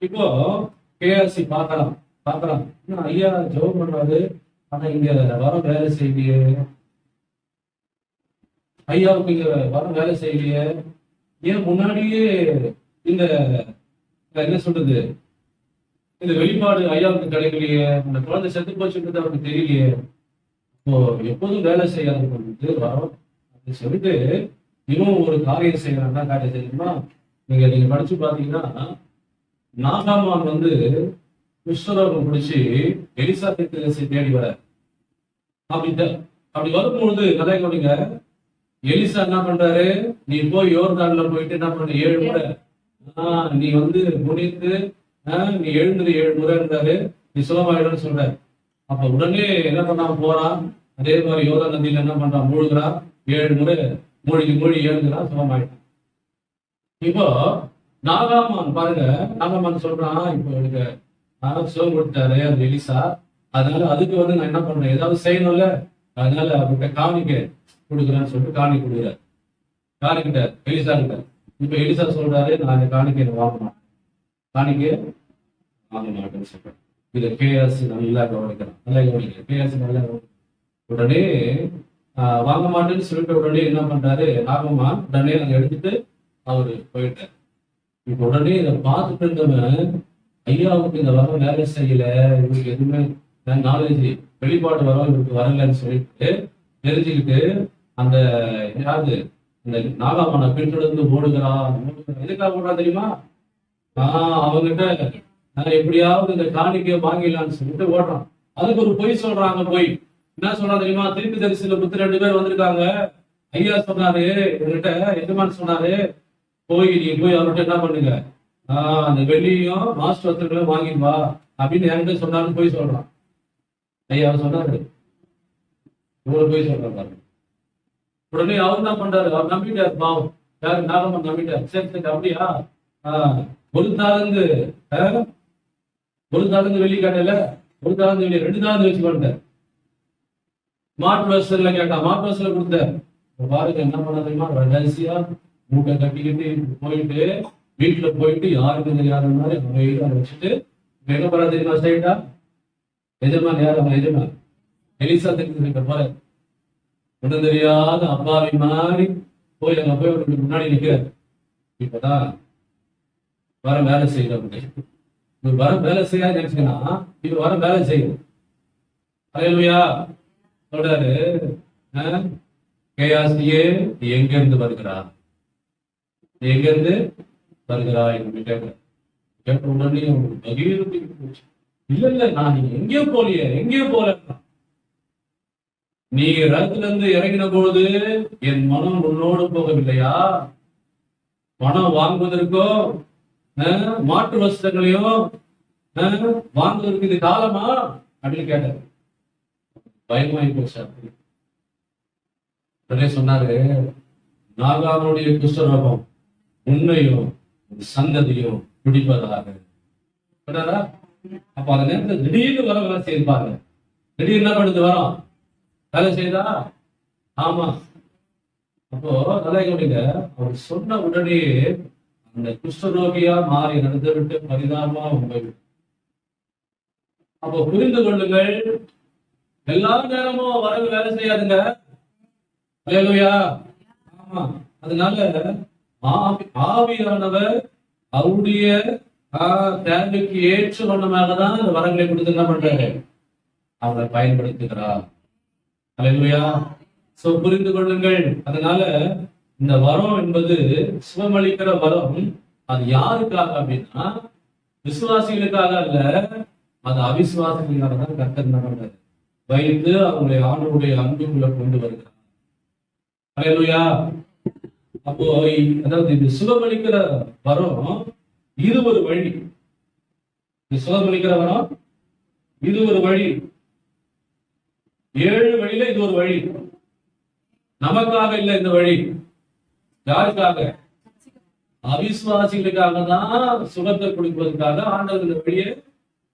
இப்போ கேஆர்சி பாக்கலாம் ஐயா ஜெபம் பண்றாரு, ஆனா இங்க வரம் வேலை செய்யலையே. ஐயாவுக்கு இங்க வரம் வேலை செய்யலையே. ஏன் முன்னாடியே இந்த என்ன சொல்றது, இந்த வெளிப்பாடு ஐயாவுக்கு கிடைக்கலையே, அந்த குழந்தை செத்து போச்சுன்றது அவருக்கு தெரியலையே. இப்போ எப்போதும் வேலை செய்யாது பொழுது வரும் அப்படின்னு சொல்லிட்டு இன்னும் ஒரு காரியம் செய்யறாங்கன்னா காரியம் செய்யணும்னா, நீங்க படிச்சு பாத்தீங்கன்னா, நாகாமான் வந்து குஷ்டரோகம் பிடிச்சி எலிசா தீர்க்கதரிசி தேடி வர. அப்படி வரும்பொழுது நல்லா கவனிங்க, எலிசா என்ன பண்றாரு? நீ போய் யோர்தான்ல போயிட்டு என்ன பண்ண 7 முறை நீ வந்து குனித்து நீ எழுந்துரு 7 முறை இருந்தாரு, நீ சுலமாயிடும்னு சொல்ற. அப்ப உடனே என்ன பண்ணாம போறான். அதே மாதிரி யோர்தான் நதியில என்ன பண்றான்? மூழ்கிறான். 7 முறை மூழ்கி எழுதுறான், சுலமாயிட்டான். இப்போ நாகாமான் பாருங்க, நாகாமான் சொல்றான், இப்போ எனக்கு சுகம் கொடுத்தாரு அந்த எலிசா, அதனால அதுக்கு வந்து நான் என்ன பண்றேன், ஏதாவது செய்யணும்ல, அதனால அவர்கிட்ட காணிக்க கொடுக்குறேன்னு சொல்லிட்டு காணிக்க கொடுக்குறாரு. காணிக்கிட்ட எலிசா கிட்ட. இப்ப எலிசா சொல்றாரு, நான் இந்த காணிக்கை வாங்க மாட்டேன், காணிக்கை வாங்க மாட்டேன்னு சொல்றேன். இதை கேஆர்சி நல்லா கவனிக்கிறேன், நல்லா கவனிக்கிறேன். கேஆர்சி நல்லா உடனே வாங்க மாட்டேன்னு சொல்லிட்டு உடனே என்ன பண்றாரு நாகமான், உடனே அங்க எடுத்துட்டு அவரு போயிட்டார். இப்ப உடனே இதை பார்த்துட்டு இருந்தவன், ஐயாவுக்கு இந்த வரம் வேலை செய்யல, இவருக்கு எதுவுமே நாலேஜ் வெளிப்பாடு வரம் இவருக்கு வரலன்னு சொல்லிட்டு தெரிஞ்சுக்கிட்டு அந்த யாரு இந்த நாகாமான பின்தொடர்ந்து ஓடுகிறான். எதுக்காக ஓடுறா தெரியுமா? அவங்கிட்ட எப்படியாவது இந்த காணிக்கையை வாங்கிடலான்னு சொல்லிட்டு ஓடுறான். அதுக்கு ஒரு பொய் சொல்றாங்க. போய் என்ன சொல்றான் தெரியுமா? திருப்பி தரிசன புத்து 2 பேர் வந்திருக்காங்க. ஐயா சொன்னாரு என்கிட்ட, எஜமான் சொன்னாரு, நீ போய் அவர்கிட்ட என்ன பண்ணுங்க, அந்த வெள்ளியும் மாஸ்டர் வஸ்திரங்களையும் வாங்கிட்டு வா அப்படின்னு என்கிட்ட சொன்னாருன்னு போய் சொல்றான். ஐயா சொன்னாரு, இவ்வளவு போய் சொல்றாரு. உடனே அவர் என்ன பண்றாரு? அவர் நம்பிட்டார். பாவம், யாரு? நாகம்மன் நம்பிட்டார். சரி அப்படியா? ஒரு தாளந்து வெள்ளி காட்டையில, ஒரு தாளந்து வெள்ளி 2 தாளந்து வச்சு கொண்டார். மாட்டு வசதியில கேட்டா, மாட்டு வசதியில கொடுத்தார். பாருங்க என்ன பண்ண தெரியுமா? ரகசியா மூட்டை கட்டிக்கிட்டு போயிட்டு வீட்டுல போயிட்டு யாருக்கு தெரியாத மாதிரி அவங்க வச்சுட்டு எங்க போறா தெரியுமா? ஸ்ட்ரைட்டா எஜமான் யார்? அவன் எஜமான் எலிசா தெரிஞ்சு போற ஒன்றும் தெரியாத அப்பாவி மாதிரி போய் அங்க போய் அவருக்கு முன்னாடி நிக்கிறார். இப்பதான் வர வேலை செய்யறவங்க, இவர் வர வேலை செய்யாது நினைச்சுன்னா இவர் வர வேலை செய்யும். அல்லேலூயா சொல்றாரு, கேயாசியே நீ எங்க இருந்து வருகிறா, நீ எங்க இருந்து வருகிறா என்று கேட்ட உடனே பகீர்ந்து போச்சு. இல்ல நான் எங்கேயோ போல, நீ ரதத்துல இருந்து இறங்கின பொழுது என் மனம் உன்னோடு போகவில்லையா? பணம் வாங்குவதற்கோ மாட்டு வஸ்திரங்களையும் வாங்குவதற்கு இது காலமா அப்படின்னு கேட்டார். பயமாயி போச்சு. உடனே சொன்னாரு, நாகானுடைய குஷ்டரோகம் உன்னையும் சந்ததியும் பிடிப்பதாக. அப்ப அந்த நேரத்துல திடீர்னு வர வேலை செய்திருப்பாங்க. திடீர்னு என்ன பண்ணுது? வரோம் வேலை செய்தா? ஆமா. அப்போ நல்லா கவனிங்க, அவர் சொன்ன உடனே அந்த குஷ்டரோகியா மாறி நடந்து விட்டு பரிதாபமா போய். அப்போ புரிந்து கொள்ளுங்கள், எல்லா நேரமும் வரவு வேலை செய்யாதுங்க. அல்லேலூயா. ஆமா. அதனால ஆவியானவர் அவருடைய தேவைக்கு ஏற்ற வண்ணமாக தான் அந்த வரங்களை கொடுத்து என்ன பண்றாரு? அவரை பயன்படுத்துகிறார். அல்லேலூயா. சோ புரிந்து கொள்ளுங்கள். அதனால இந்த வரம் என்பது சுகமளிக்கிற வரம். அது யாருக்காக அப்படின்னா விசுவாசிகளுக்காக அல்ல, அது அவிசுவாசிகளுக்காக தான் கர்த்தர் என்ன பண்றாரு? வைத்து அவங்களுடைய ஆண்டவருடைய அன்புக்குள்ள கொண்டு வருகிறார். அல்லேலூயா. அப்போ அதாவது இது சுகமளிக்கிற வரம் இது ஒரு வழி. சுகமளிக்கிற வரம் இது ஒரு வழி. 7 வழியில இது ஒரு வழி. நமக்காக இல்ல இந்த வழி. யாருக்காக? அவிசுவாசிகளுக்காக தான் சுகத்தை கொடுப்பதற்காக ஆண்டவர் இந்த வழியை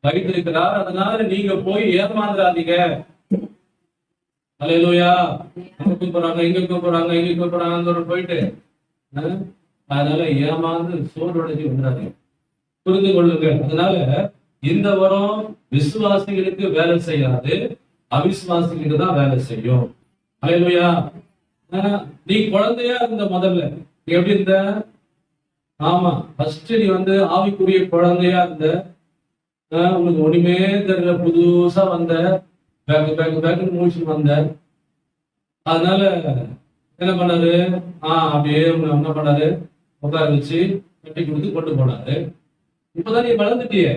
வைத்திருக்கிறார். அதனால நீங்க போய் ஏமாந்துடாதீங்க. அல்லேலூயா. அங்க கூப்பிடுறாங்க, இங்க கூப்பிடுறாங்க, இங்க கூப்பிடுறாங்க போயிட்டு அதனால ஏமாந்து சோர்வடைஞ்சு வந்துடாதீங்க. புரிந்து கொள்ளுங்கள். அதனால இந்த வரம் விசுவாசிகளுக்கு வேலை செய்யாது, அவிசுவாசிகளுக்கு தான் வேலை செய்யும். அல்லேலூயா. நீ குழந்தையா இருந்த முதல்ல நீ எப்படி இருந்த? ஆமா, ஃபர்ஸ்ட் நீ ஆவிக்குரிய குழந்தையா இருந்த. உனக்கு ஒண்ணுமே தெரியல, புதுசா வந்த, பேக்கு மூச்சு வந்த. அதனால என்ன பண்ணாரு? அப்படியே என்ன பண்ணாரு? உட்கார வச்சு கட்டி கொடுத்து கொண்டு போனாரு. இப்பதான் நீ வளர்ந்துட்டிய.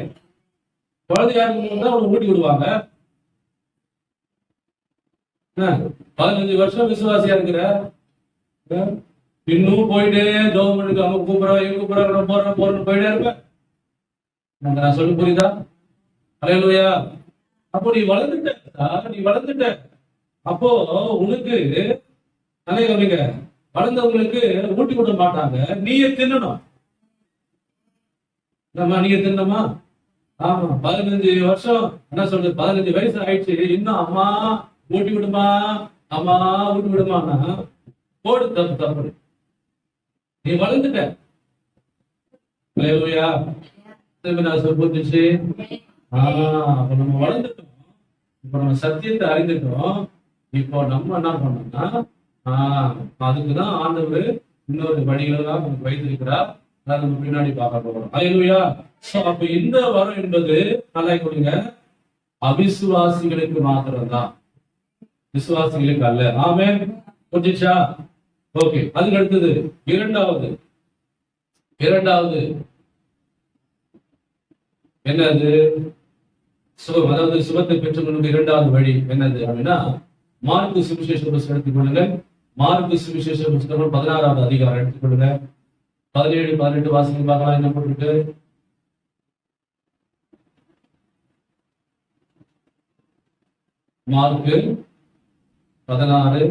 குழந்தையா இருக்கும்போது தான் உனக்கு ஊட்டி விடுவாங்க. 15 வருஷம் விசுவாசியா இருக்கிற, இன்னும் போயிட்டே கவர்மெண்ட்டுக்கு அவங்க கூப்பிடுறோம், எங்க கூப்பிடுறோம், போறோம் போயிட்டே இருப்ப. நான் சொல்லி புரியுதா? அல்லேலூயா. அப்போ நீ வளர்ந்துட்ட. அப்போ உனக்கு நினைக்கிறீங்க, வளர்ந்தவங்களுக்கு ஊட்டி விட மாட்டாங்க, நீயே தின்னணும். நீங்க தின்னமா? ஆமா, 15 வருஷம் என்ன சொல்றது, 15 வயசு ஆயிடுச்சு, இன்னும் அம்மா ஊட்டி விடுமா, அம்மா ஊட்டி விடுமானா போடு, தப்பு. நீ வளர்ந்துட்ட. அல்லேலூயா. புரிஞ்சிச்சு. அப்ப நம்ம வளர்ந்துட்டோம். இப்ப நம்ம சத்தியத்தை அறிந்துட்டோம். இப்போ நம்ம என்ன பண்ணோம்னா அதுக்குதான் ஆண்டவர் இன்னொரு வழிகளெல்லாம் நமக்கு வைத்திருக்கிறார். அதை நம்ம பின்னாடி பார்க்க போறோம். அல்லேலூயா. அப்ப இந்த வரம் என்பது நல்லா கொடுங்க, அவிசுவாசிகளுக்கு மாத்திரம்தான், விசுவாசிகளுக்கு அல்ல. ஆமென். புரிஞ்சிச்சா? ஓகே. அதுக்கு அடுத்தது இரண்டாவது என்னது? சுகம். அதாவது சுகத்தை பெற்றுக்கொள்ளும் இரண்டாவது வழி என்னது அப்படின்னா, மார்க்கு சுவிசேஷ புத்தகம் எடுத்துக்கொள்ளுங்க. மார்க்கு சுவிசேஷ புத்தகம் 16வது அதிகாரம் எடுத்துக்கொள்ளுங்க. 17, 18 வாசிக்க பார்க்கலாம். என்ன போட்டுருக்கு? மார்க்கு 16.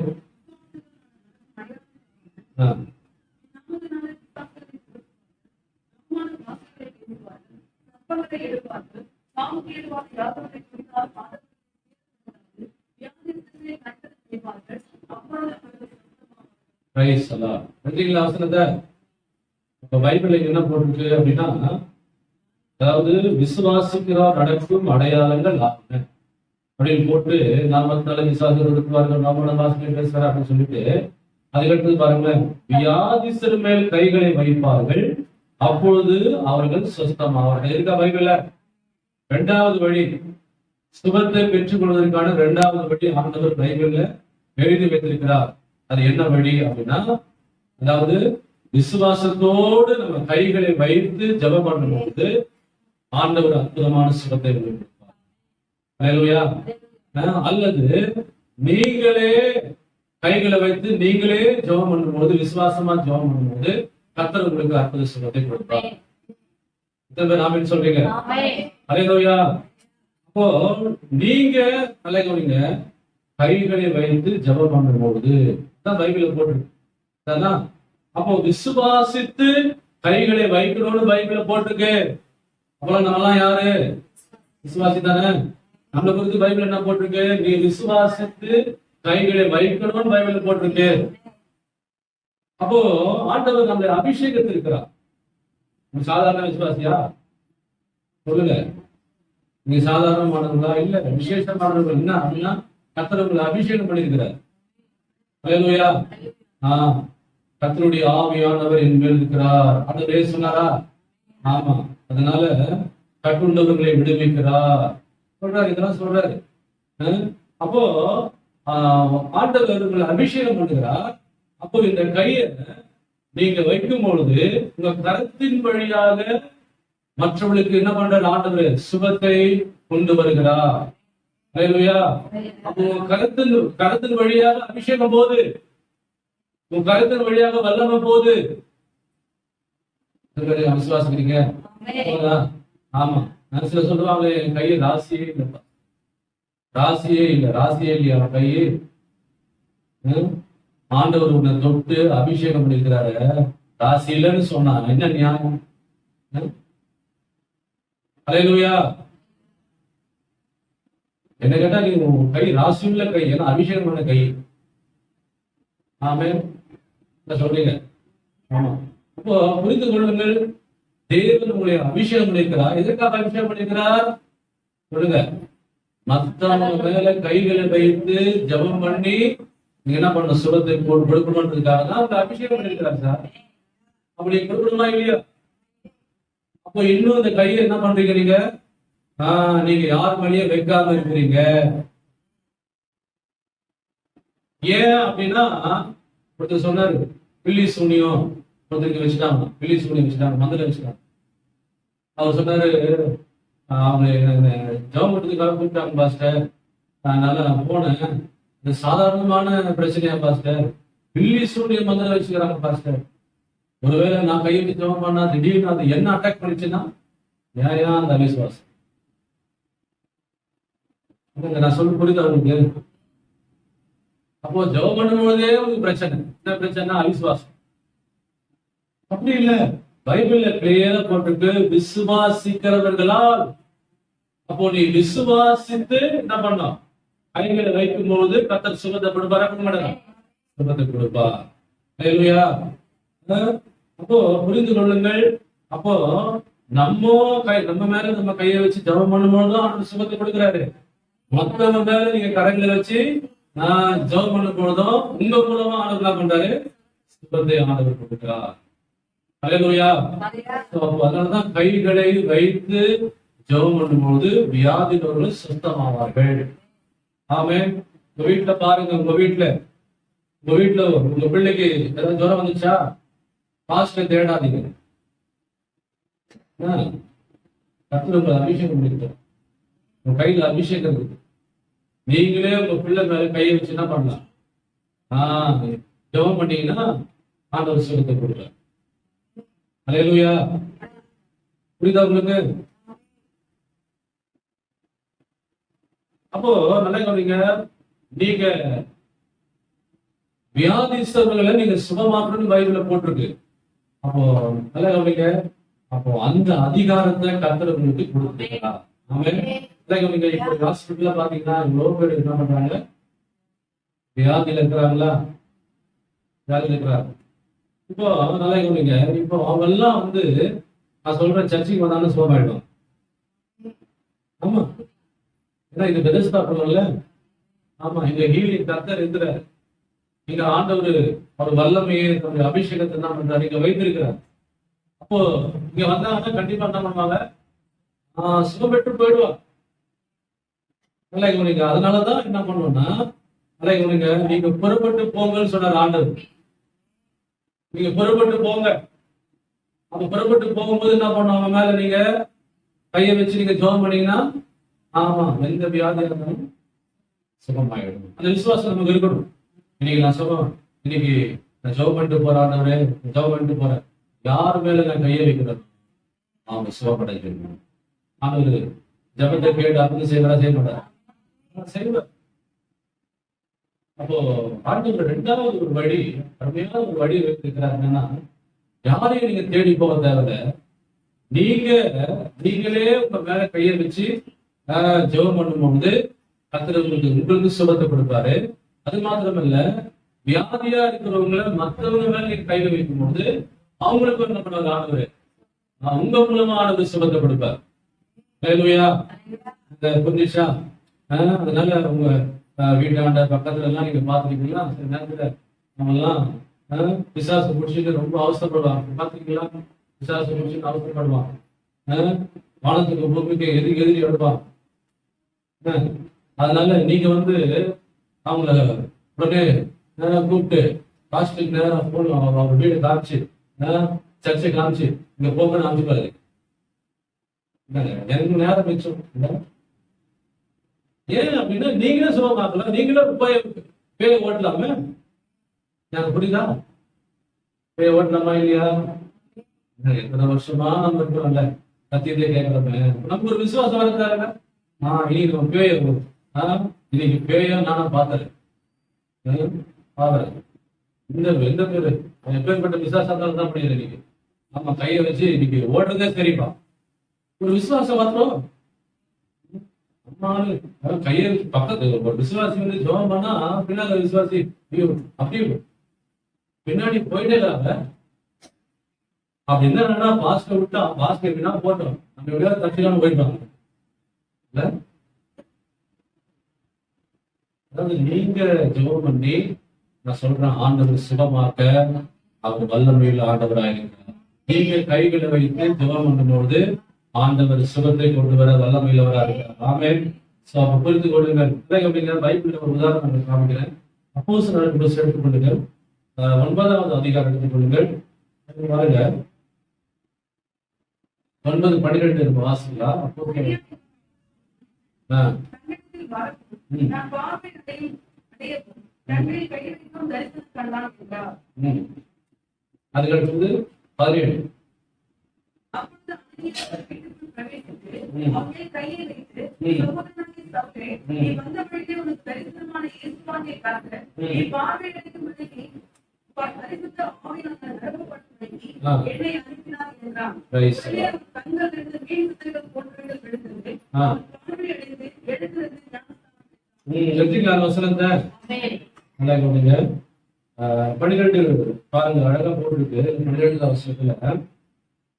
பைபிள் என்ன போட்டிருக்கு அப்படின்னா, அதாவது விசுவாசிக்கிறார் நடக்கும் அடையாளங்கள் அப்படின்னு போட்டு, நாமத்தால விசுவாசிகள் நாம வாசனை பேசுறார் அப்படின்னு சொல்லிட்டு அதுக்கடுத்து பாருங்களேன், வியாதிஸ்தர் மேல் கைகளை வைப்பார்கள், அப்பொழுது அவர்கள் சுஸ்தமாவார்கள். இருக்கா பைபிள்ல? 2வது வழி, சுகத்தை பெற்றுக் கொள்வதற்கான 2வது வழி ஆண்டவர் பைபிள்ல எழுதி வைத்திருக்கிறார். அது என்ன வழி அப்படின்னா, அதாவது விசுவாசத்தோடு நம்ம கைகளை வைத்து ஜெபம் பண்ணும்போது ஆண்டவர் அற்புதமான சுகத்தை கொடுப்பார். அல்லேலூயா. அல்லது நீங்களே கைகளை வைத்து நீங்களே ஜெபம் பண்ணும்போது, விசுவாசமா ஜெபம் பண்ணும்போது கர்த்தர் உங்களுக்கு அற்புத சுகத்தை கொடுப்பார். ஆமென் சொல்றீங்க? அல்லேலூயா. அப்போ நீங்க அல்லேலூயா கைகளை வைத்து ஜெபம் பண்ணும்போது தான் பைபிள்ல போட்டிருக்கு. அப்போ விசுவாசித்து கைகளை வைக்கணும்னு பைபிள்ல போட்டிருக்கு. அப்புறம் நம்மலாம் யாரு? விசுவாசி தானே. நம்மளை குறித்து பைபிள் என்ன போட்டிருக்கு? நீ விசுவாசித்து கைகளை வைக்கணும்னு பைபிள்ல போட்டிருக்கு. அப்போ ஆண்டவர் நம்மளை அபிஷேகத்திருக்கிறார். சாதாரண விசுவாசியா? சொல்லுங்க. நீங்க சாதாரணமானவங்களா? இல்ல, விசேஷமானவர்கள். என்ன அப்படின்னா, கர்த்தர் உங்களை அபிஷேகம் பண்ணியிருக்கிறார். அல்லேலூயா. கர்த்தருடைய ஆவியானவர் என் மேல் இருக்கிறார் அப்படின்னு சொன்னாரா? ஆமா. அதனால கட்டுண்டவர்களை விடுவிக்கிறார் சொல்றாரு. இதெல்லாம் சொல்றாரு. அப்போ ஆண்டவர் உங்களை அபிஷேகம் பண்ணுகிறார். அப்போ இந்த கையை நீங்க வைக்கும் பொழுது உங்க கரத்தின் வழியாக மற்றவர்களுக்கு என்ன பண்ற? ஆண்டவர் சுகத்தை கொண்டு வருகிறார். அல்லேலூயா. அப்போ கரத்தின் வழியாக அபிஷேகம் போது உன் கருத்தின் வழியாக வல்லமை போகுது. விசுவாசிக்கிறீங்க? ஆமா. சில சொல்லுவாங்க என் கையை ராசியே இல்லப்பா, ராசியே இல்லை, ராசியே இல்லையா கையை? ஆண்டவர் உன்னை தொட்டு அபிஷேகம் பண்ணிருக்கிறாரு, ராசி இல்லைன்னு சொன்னா என்ன நியாயம்? அல்லேலூயா. என்ன கேட்டா நீ கை ராசி உள்ள கை, ஏன்னா அபிஷேகம் பண்ண கை. ஆமென் சொல்றீங்க. ஆமா. அப்போ புரிந்து கொள்ளுங்கள், தேவன் உங்களை அபிஷேகம் பண்ணிருக்கிறார். எதற்காக அபிஷேகம் பண்ணிருக்கிறார் சொல்லுங்க? மத்தவங்க மேல கைகளை வைத்து ஜெபம் பண்ணி நீங்க என்ன பண்ண சுரத்தை கொடுக்கணுன்றதுக்காக தான் அவங்க அபிஷேகம் பண்ணிருக்கிறார் சார். அப்படி கொடுக்கணுமா இல்லையா? அப்போ இன்னும் இந்த கையை என்ன பண்றீங்க நீங்க? நீங்க யார் மேலேயே வைக்காம இருக்கிறீங்க. ஏன் அப்படின்னா ஒருத்தர் சொன்னாரு பில்லி சூனியம் ஒருத்தருக்கு வச்சுட்டாங்க, பில்லி சூனியம் வச்சுட்டாங்க, மந்திரம் வச்சுட்டாங்க. அவர் சொன்னாரு அவங்க ஜெபத்துக்காக கூப்பிட்டாங்க பாஸ்டர், அதனால நான் போனேன். இந்த சாதாரணமான பிரச்சனையா பாஸ்டர், பில்லி சூனியம் மந்திரம் வச்சுக்கிறாங்க பாஸ்டர். ஒருவேளை நான் கையை ஜெபம் பண்ணா திடீர்னு அது என்ன அட்டாக் பண்ணிச்சுன்னா ஏன் அந்த அவிசுவாசம்? நான் சொல்ல புரியுது அவங்களுக்கு? அப்போ ஜெபம் பண்ணும்போதே உங்களுக்கு பிரச்சனை. என்ன பிரச்சனை? அவிசுவாசம். அப்படி இல்ல, பைபிள்ல கிளியரா போட்டிருக்கு விசுவாசிக்கிறவர்களால். அப்போ நீ விசுவாசித்து என்ன பண்ணோம்? கைகளை வைக்கும் போது கர்த்தர் சுகத்தை கொடுப்பாரா? சுகத்தை கொடுப்பா. அல்லேலூயா. அப்போ புரிந்து கொள்ளுங்கள். அப்போ நம்ம மேல நம்ம கையை வச்சு ஜெபம் பண்ணும்போதுதான் அவனுக்கு சுகத்தை கொடுக்கிறாரு. மத்தவங்க மேல நீங்க கரங்களை வச்சு ஜெபம் பண்ணும் பொழுதும் உங்க மூலமா ஆண்டவர் என்ன பண்றாரு? சுகத்தை ஆண்டவர் கொடுக்கிறார். அல்லேலூயா. அதனாலதான் கைகளை வைத்து ஜெபம் பண்ணும்போது வியாதினவர்கள் சுத்தமாவார்கள். ஆமென். உங்க வீட்டுல பாருங்க, உங்க வீட்டுல உங்க பிள்ளைக்கு ஏதாவது ஜுரம் வந்துச்சா பாஸ்டர் தேடாதீங்க. கர்த்தர் உங்களை அபிஷேகம் பண்ணிருக்கார், உங்க கையில அபிஷேகம் இருக்கு. நீங்களே உங்க பிள்ளை மேல கையை வச்சு என்ன பண்ணலாம்? ஜெபம் பண்ணீங்கன்னா ஆண்டவர் சுகத்தை கொடுக்கிறார். அல்லேலூயா. புரியுதா உங்களுக்கு? அப்போ நல்லா கவனிங்க, நீங்க வியாதிஸ்தர்களை நீங்க சுகமாக்கணும்னு பைபிள்ல போட்டிருக்கு. அப்போ நல்லா கவனிங்க, அப்போ அந்த அதிகாரத்தை கர்த்தர் உங்களுக்கு கொடுத்துருக்கா? கவனிங்க. இப்போ ஹாஸ்பிட்டல்ல பாத்தீங்கன்னா எவ்வளவு பேர் என்ன பண்றாங்க? வியாதியில இருக்கிறாங்களா? வியாதியில இருக்கிறாங்க. இப்போ நல்லா கவனிங்க, இப்போ அவங்க எல்லாம் வந்து நான் சொல்றேன் சர்ச்சைக்கு வந்தாலும் சுகமாயிடும். ஆமா, ஏன்னா இது பெருசா பண்ணல. ஆமா, இங்க ஹீலிங் கர்த்தர் இருக்கிறார். இங்க ஆண்டவர் அவர் வல்லமையை தன்னுடைய அபிஷேகத்தை என்ன பண்றாரு? இங்க வைத்திருக்கிறார். அப்போ இங்க வந்தாங்கன்னா கண்டிப்பா என்ன பண்ணுவாங்க? சுகம் பெற்று போயிடுவாங்க. நல்லா கவனிங்க. அதனாலதான் என்ன பண்ணுவோம்னா, நல்லா கவனிங்க, நீங்க புறப்பட்டு போங்கன்னு சொன்னார் ஆண்டவர். நீங்க புறப்பட்டு போங்க. அப்ப புறப்பட்டு போகும்போது என்ன பண்ணுவாங்க? மேல நீங்க கையை வச்சு நீங்க ஜெபம் பண்ணீங்கன்னா ஆமா எந்த வியாதியா இருந்தாலும் சுகமாயிடும். அந்த விசுவாசம் நமக்கு இருக்கணும். இன்னைக்கு நான் சுகம், இன்னைக்கு நான் ஜெபம் பண்ணிட்டு போறானவரே, ஜெபம் பண்ணிட்டு போறேன், யார் மேல நான் கையை வைக்கிறேன் அவங்க சுகப்படைக்கணும். ஆண்டவர் ஜெபத்தை கேட்டு அப்படி செய்வதா? செய்ய மாட்டார், செய்வார். அப்போ ஆண்டவர் ரெண்டாவது ஒரு வழி, அருமையான ஒரு வழி வைத்திருக்கிறார். என்னன்னா, யாரையும் நீங்க தேடி போக தேவையில்ல. நீங்களே உங்க மேல கையை வச்சு ஜெபம் பண்ணும்போது கர்த்தர் உங்களுக்கு சுகத்தை கொடுப்பாரு. அது மாத்திரமல்ல, வியாதியா இருக்கிறவங்களை மற்றவங்க மேல நீங்க கையில வைக்கும் போது அவங்களுக்கு என்ன பண்ணுவாங்க? ஆண்டவர் உங்க மூலமா ஆண்டவர் சுகத்தை கொடுப்பார். அல்லேலூயா. புரிஞ்சுச்சா? அதனால உங்க வீட்டாண்ட பக்கத்துல எல்லாம் நீங்க பாத்துருக்கீங்களா? சில நேரத்துல நம்ம எல்லாம் பிசாசு முடிச்சுட்டு ரொம்ப அவசரப்படுவாங்க. பாத்துருக்கீங்களா? பிசாசு முடிச்சுட்டு அவசரப்படுவாங்க. வானத்துக்கு பூமிக்கு எதிரி எடுப்பாங்க. அதனால நீங்க வந்து அவங்கள உடனே கூப்பிட்டு ஹாஸ்பிட்டல் நேரம் போகணும், அவங்க வீடு காமிச்சு சர்ச்சை காமிச்சு இங்க போகணும்னு அமைச்சுப்பாரு. எனக்கு நேரம் மிச்சம். ஏன் அப்படின்னா நீங்களே சுகமாக்கலாம், நீங்களே பேரை ஓட்டலாமே. எனக்கு புரியுதா? ஓட்டணுமா இல்லையா? எத்தனை வருஷமா நம்ம இருக்கிறோம்ல, சத்தியத்தை கேட்கிறோமே, நமக்கு ஒரு விசுவாசம் இருக்காருல்ல. இன்னைக்கு நம்ம பேய இன்னைக்கு பேய நானும் பார்த்தேன். எந்த பேரு எப்பேற்பட்ட விசுவாசம் தான் முடியல இன்னைக்கு. நம்ம கையை வச்சு இன்னைக்கு ஓடுறதே சரிப்பா. ஒரு விசுவாசம் மாத்திரம் கையை பக்கத்து ஒரு விசுவாசி வந்து ஜோம் பண்ணா பின்னாடி விசுவாசி அப்படியே பின்னாடி போயிட்டே இல்லாம அப்படி என்னன்னா பாஸ்க விட்டா பாஸ்க எப்படின்னா போட்டோம் நம்ம எப்படியாவது தச்சுக்காம போயிட்டோம் இல்ல. அதாவது நீங்க ஜெபம் பண்ணி நான் சொல்றேன், ஆண்டவர் சுகமாக்க அவர் வல்லமையில் ஆண்டவராயிருக்கிறார். நீங்க கைகளை வைத்து ஜெபம் பண்ணும்போது ஆண்டவர் சுகத்தை கொண்டு வர வல்லமையிலவராக இருக்கிறார். ஆமென். சோ அப்ப புரிந்து கொள்ளுங்கள். அப்படிங்கிற பைபிள்ல ஒரு உதாரணம் காமிக்கிறேன். அப்போஸ்தலர் புத்தகத்தை எடுத்துக் கொள்ளுங்கள். 9வது அதிகாரம் எடுத்துக் கொள்ளுங்கள். பாருங்க 9:12 வாசிக்கலாம். அதுக்கடுத்து 17 12 பாருங்க, அழகா போட்டிருக்கு. 12வது வசனத்துல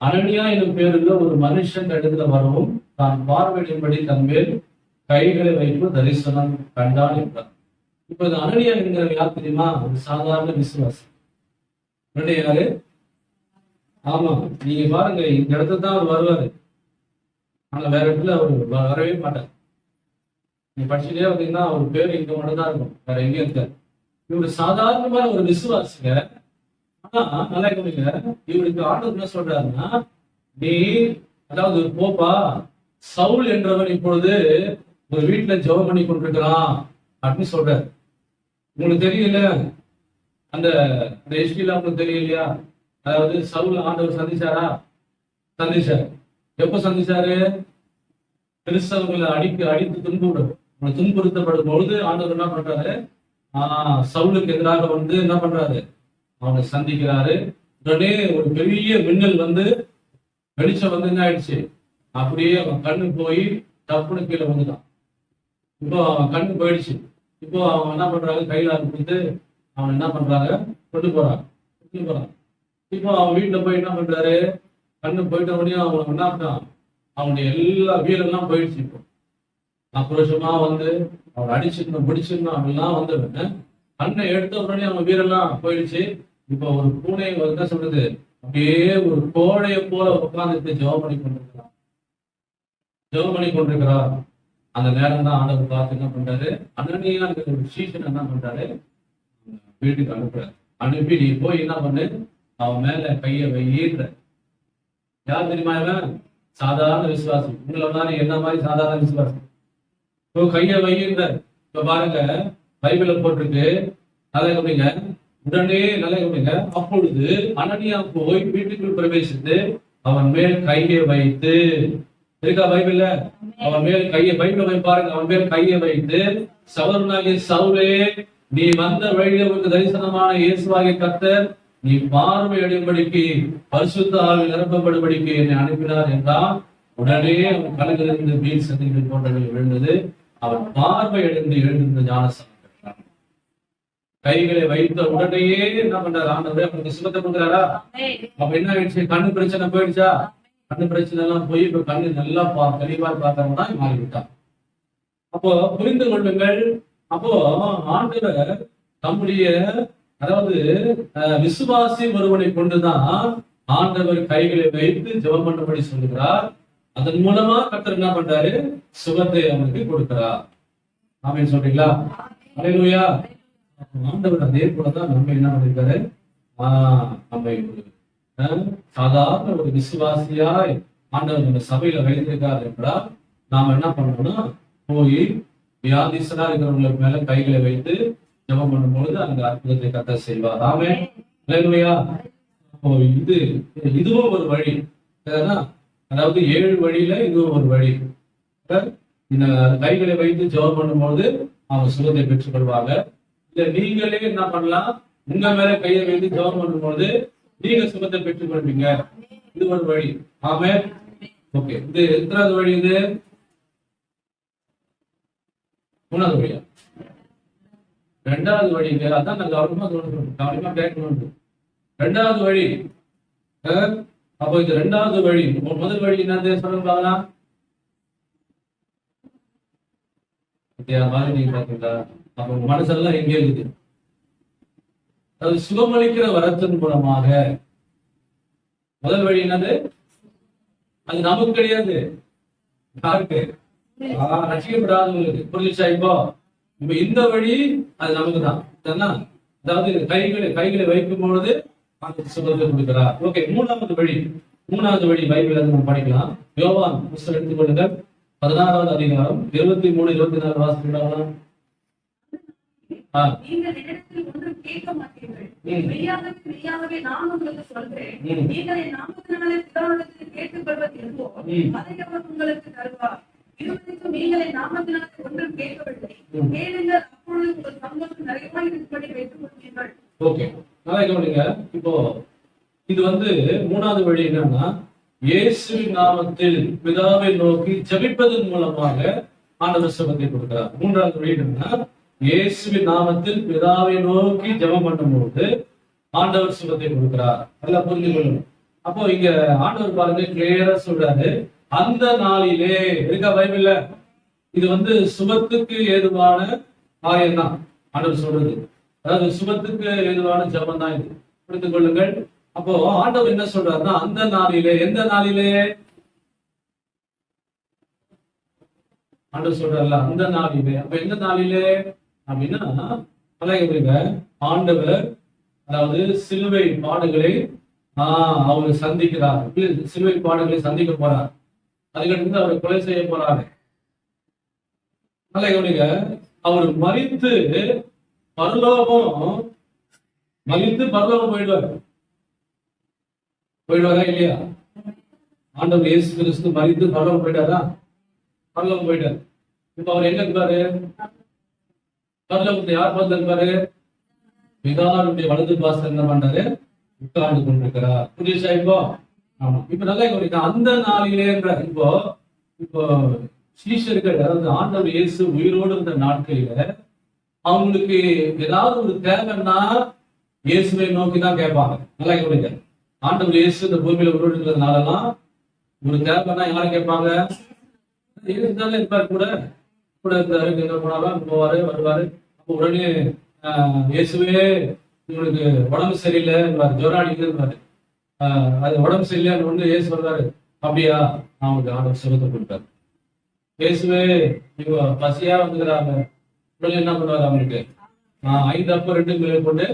அனனியா எனும் பேருள்ள ஒரு மனுஷன் இடத்துல வரவும் தான் பார்வையிடும்படி தன் மேல் கைகளை வைத்து தரிசனம் கண்டான் என்றார். இப்ப இந்த அனனியா என்கிற யார் தெரியுமா? ஒரு சாதாரண விசுவாசி. யாரு? ஆமா, நீங்க பாருங்க, இந்த இடத்துல தான் அவர் வருவாரு. ஆனா வேற இடத்துல அவர் வரவே மாட்டார். நீங்க படிச்சுட்டே வந்தீங்கன்னா அவர் பேர் இங்க மட்டும் தான் இருக்கும், வேற எங்கேயும் இருக்காரு. இவரு சாதாரணமான ஒரு விசுவாசிங்க. ஆனா நல்லா கவனிங்க, இவருக்கு ஆண்டவர் என்ன சொல்றாருன்னா, நீ அதாவது போப்பா, சவுல் என்றவன் இப்பொழுது ஒரு வீட்டுல ஜெபம் பண்ணி கொண்டிருக்கிறான் அப்படின்னு சொல்றாரு. உங்களுக்கு தெரியல அந்த ஹிஸ்டரியில உங்களுக்கு தெரியலையா? அதாவது சவுல் ஆண்டவர் சந்திச்சாரா? சந்திச்சாரு. எப்ப சந்திச்சாரு? கிறிஸ்தவங்களை அடித்து துன்புறுத்தப்படும் பொழுது ஆண்டவர் என்ன பண்றாரு? சவுலுக்கு எதிராக வந்து என்ன பண்றாரு? அவனை சந்திக்கிறாரு. உடனே ஒரு பெரிய மின்னல் வந்து வெளிச்சம் வந்து என்ன ஆயிடுச்சு, அப்படியே அவன் கண்ணு போய் தப்புன்னு கீழே வந்துட்டான். இப்போ அவன் கண்ணு போயிடுச்சு. இப்போ அவன் என்ன பண்றாங்க, கையில கொடுத்து அவன் என்ன பண்றாங்க, கொண்டு போறான். இப்போ அவன் வீட்டுல போய் என்ன பண்றாரு, கண்ணு போயிட்ட உடனே அவன் என்ன பண்ணான், அவனுடைய எல்லா வீரெல்லாம் போயிடுச்சு. இப்போ ஆக்ரோஷமா வந்து அவன் அடிச்சிருந்தோம் பிடிச்சிருந்தோம் அவன்லாம் வந்து கண்ணை எடுத்த உடனே அவன் வீரெல்லாம் போயிடுச்சு. இப்போ ஒரு பூனை என்ன சொல்றது, அப்படியே ஒரு கோழைய போல உட்கார்ந்துட்டு ஜெபம் பண்ணி கொண்டிருக்கிறார். அந்த நேரம் தான் ஆண்டவர் பார்த்து என்ன பண்றாரு, அனனியா ஒரு சீசன் என்ன பண்றாரு, வீட்டுக்கு அனுப்புறாரு. அனுப்பி நீ போய் என்ன பண்ணு, அவன் மேல கையை வையின்ற. யார் தெரியுமா இவன்? சாதாரண விசுவாசி. உங்களை தானே என்ன மாதிரி சாதாரண விசுவாசி. இப்போ கையை வையின்ற. இப்ப பாருங்க, பைபிள்ல போட்டிருக்கு, நல்லா கவனிங்க. உடனே நல்லா கவனிங்க. அப்பொழுது அனனியா போய் வீட்டுக்குள் பிரவேசித்து அவன் மேல் கையை வைத்து, இருக்கா பைபிள்ல? அவன் மேல் கையை, பைபிள போய் பாருங்க, அவன் மேல் கையை வைத்து, சவுலனாகிய சவுலே, நீ வந்த வழியில் உனக்கு தரிசனமான இயேசுவாகிய கர்த்தர் நீ பார்வை அடையும்படிக்கு பரிசுத்த ஆவியில் நிரப்பப்படும்படிக்கு என்னை அனுப்பினார் என்றால், உடனே அவன் கலங்கிலிருந்து மீன் சந்திகள் போன்றவை விழுந்தது. அவன் பார்வை அடைந்து எழுந்திருந்த ஞானஸ்தானம் பெற்றான். கைகளை வைத்த உடனேயே என்ன பண்றாரு ஆண்டவர், அவனுக்கு சுகத்தை கொடுக்குறாரா? அப்ப என்ன ஆயிடுச்சு, கண்ணு பிரச்சனை போயிடுச்சா? கண்ணு பிரச்சனை எல்லாம் போய் இப்ப கண்ணு நல்லா தெளிவா பார்க்கறவனா மாறிவிட்டான். அப்போ புரிந்து கொள்ளுங்கள். அப்போ ஆண்டவர் தம்முடைய, அதாவது விசுவாசி ஒருவனை கொண்டுதான் ஆண்டவர் கைகளை வைத்து ஜெபம் பண்ணும்படி சொல்லுகிறார். அதன் மூலமா கர்த்தர் என்ன பண்றாரு, சுகத்தை அவனுக்கு கொடுக்கிறார். ஆமென் சொல்றீங்களா? அல்லேலூயா. ஆண்டவர் அதே போலதான் நம்ம என்ன பண்ணிருக்காரு, நம்ம சாதாரண ஒரு விசுவாசியாய் ஆண்டவர் நம்ம சபையில வைத்திருக்காரு என்றால், நாம என்ன பண்ணணும்னா போய் வியாதிசனா இருக்கிறவங்களுக்கு மேல கைகளை வைத்து ஜெபம் பண்ணும்பொழுது அங்க அற்புதத்தை கர்த்தர் செய்வார். ஆமென். அல்லேலூயா. அப்போ இதுவும் ஒரு வழி. அதாவது 7 வழியில இதுவும் ஒரு வழி. இந்த கைகளை வைத்து ஜெபம் பண்ணும்போது அவங்க சுகத்தை பெற்றுக் கொள்வாங்க. இல்ல நீங்களே என்ன பண்ணலாம், உங்க மேல கையை வைத்து ஜெபம் பண்ணும்போது நீங்க சுகத்தை பெற்றுக் கொள்வீங்க. இது ஒரு வழி. ஆமென். ஓகே, இது எத்தனாவது வழி? இது 3வது வழியா? 2வது வழி. அதான் நான் கவனமா கேட்கணும். 2வது வழி. அப்போ இது 2வது வழி. முதல் வழி என்னது சொல்லுங்க பார்க்கலாம். மாதிரி நீங்க பாத்தீங்களா? அப்ப மனசெல்லாம் எங்கே இருக்குது? அது சுகமளிக்கிற வரத்தின் மூலமாக. முதல் வழி என்னது? அது நமக்கு கிடையாது. யாருக்கு? ரசிக்கப்படாதவங்களுக்கு. புரிஞ்சுச்சா? இப்போ இந்த வழி அது நமக்கு தான். அதாவது கைகளை வைக்கும் பொழுது சுகத்தை கொடுக்கிறார். ஓகே, 3வது வழி. 3வது வழி பைபிள் நம்ம படிக்கலாம். யோவான் புத்தகம் எடுத்துக்கொள்ளுங்கள். 16வது அதிகாரம் 23, 24 வாசிக்கலாம். நீங்கள் என்னிடத்தில் ஒன்றும் கேட்க மாட்டீர்கள். மெய்யாகவே நான் உங்களுக்கு சொல்றேன், நீங்கள் என் நாமத்தினாலே பிதாவிடத்தில் கேட்டுக்கொள்வது எதுவோ அதை அவர் உங்களுக்கு தருவார். இதுவரைக்கும் நீங்கள் என் நாமத்தினாலே ஒன்றும் கேட்கவில்லை. கேளுங்கள், அப்பொழுது உங்கள் சந்தோஷம் நிறைவாக இருக்கும்படி வைத்துக் கொள்வீர்கள். ஓகே, நல்லா கவனிங்க. இப்போ இது 3வது வழி என்னன்னா, இயேசுவின் நாமத்தில் பிதாவை நோக்கி ஜெபிப்பதன் மூலமாக ஆண்டவர் சுகத்தை கொடுக்கிறார். 3வது வழி என்னன்னா, இயேசுவின் நாமத்தில் பிதாவை நோக்கி ஜெபம் பண்ணும்போது ஆண்டவர் சுகத்தை கொடுக்கிறார். நல்லா புரிந்து கொள்ளணும். அப்போ இங்க ஆண்டவர் பாருங்க, கிளியரா சொல்றாரு, அந்த நாளிலே இருக்கா பைபிள்ல. இது சுகத்துக்கு ஏதுவான காரியம் தான் ஆண்டவர் சொல்றது. அதாவது சுகத்துக்கு ஏதுவான ஜெபம் தான் இது. புரிந்து கொள்ளுங்கள். அப்போ ஆண்டவர் என்ன சொல்றாருன்னா, அந்த நாளிலே. எந்த நாளிலே? ஆண்டவர் சொல்றாருல, அந்த நாளிலே. அப்ப எந்த நாளிலே அப்படின்னா, ஆண்டவர் அதாவது சிலுவை பாடுகளை அவர் சந்திக்கிறார். சிலுவை பாடுகளை சந்திக்க போறார். அதுக்கடுத்து அவரை கொலை செய்ய போறாரு. அவர் மரித்து பரலோகம் போயிடுவாரா இல்லையா? ஆண்டவர் இயேசு கிறிஸ்து மரித்து பரலோகம் போயிட்டாரா? பரலோகம் போயிட்டார். இப்ப அவர் எங்க இருப்பாரு? பரலோகத்தை யார் பார்த்து இருப்பாரு? பிதாவுடைய வலது பாசம் என்ன பண்றாரு? உட்கார்ந்து கொண்டிருக்கிறார். புரியுதா? இப்போ ஆமா. இப்ப நல்லா கவனிக்க, அந்த நாளிலே இப்போ சீஷர்கள், அதாவது ஆண்டவர் இயேசு உயிரோடு இருந்த நாட்களில அவங்களுக்கு ஏதாவது ஒரு தேவைன்னா இயேசுவை நோக்கி தான் கேட்பாங்க. நல்லா கவனிக்க, ஆண்டவர் இயேசு இந்த பூமியில உயிரோடு இருக்கிறதுனாலலாம் ஒரு தேவைன்னா யாரை கேட்பாங்க? இயேசு தானே இருப்பாரு, கூட இருந்தாரு. எங்க போனாலும் போவாரு, வருவாரு. அப்போ உடனே இயேசுவே இவனுக்கு உடம்பு சரியில்லை, ஜுரம் அடிக்குதுன்னு அது உடம்பு சரியில்லைன்னு இயேசு சொல்றாரு. அப்படியா? அவனுக்கு ஆண்டவர் சுகத்தை கொடுத்தாரு. இயேசுவே இவங்க பசியா வந்துக்கிறாங்க. உடனே என்ன பண்ணுவாரு? அவனுக்கு 5 அப்பம் 2 மீன் கொண்டு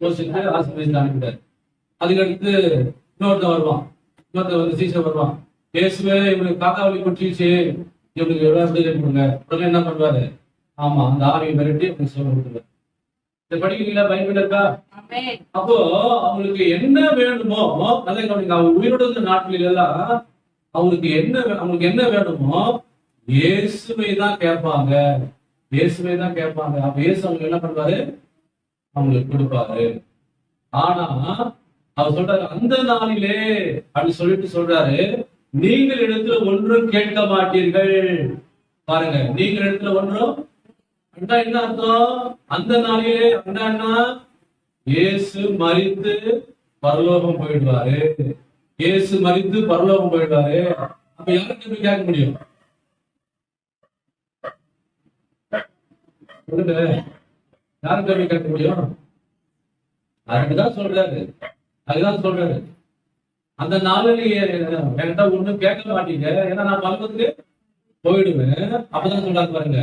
யோசிச்சு ஆசீர்வதித்து அனுப்பிட்டாரு. அதுக்கடுத்து இன்னொருத்தன் வருவான். இன்னொருத்தன் சீசன் வருவான். இயேசுவே இவனுக்கு காக்காவளி குடிச்சிச்சு, இவனுக்கு எவ்வளவு கொடுங்க. உடனே என்ன பண்ணுவாரு? ஆமா, அந்த ஆவியை மிரட்டி அவனுக்கு சுகம் கொடுத்துருவாரு. இதை படிக்கிறீங்களா? பைபிள் இருக்கா? அப்போ அவங்களுக்கு என்ன வேணுமோ, நல்லா கவனிங்க, அவங்க உயிரோட இருந்த நாட்களில் எல்லாம் அவங்களுக்கு என்ன வேணுமோ இயேசுவை தான் கேட்பாங்க. அப்ப இயேசு அவங்க என்ன பண்ணுவாரு? அவங்களுக்கு கொடுப்பாரு. ஆனா அவர் சொல்றாரு, அந்த நாளிலே அப்படின்னு சொல்றாரு, நீங்கள் இடத்துல ஒன்றும் கேட்க மாட்டீர்கள். பாருங்க, நீங்கள் இடத்துல ஒன்றும் என்ன அர்த்தம்? அந்த நாளிலே இயேசு மரித்து பரலோகம் போயிடுவாரு. அப்ப யாருக்கு போய் கேட்க முடியும்? யாருக்கு போய் கேட்க முடியும்? அதுதான் சொல்றாரு. அந்த நாளில் என்கிட்ட ஒண்ணும் கேட்க மாட்டீங்க, ஏன்னா நான் பரலோகத்துக்கு போயிடுவேன். அப்பதான் சொல்றாரு பாருங்க,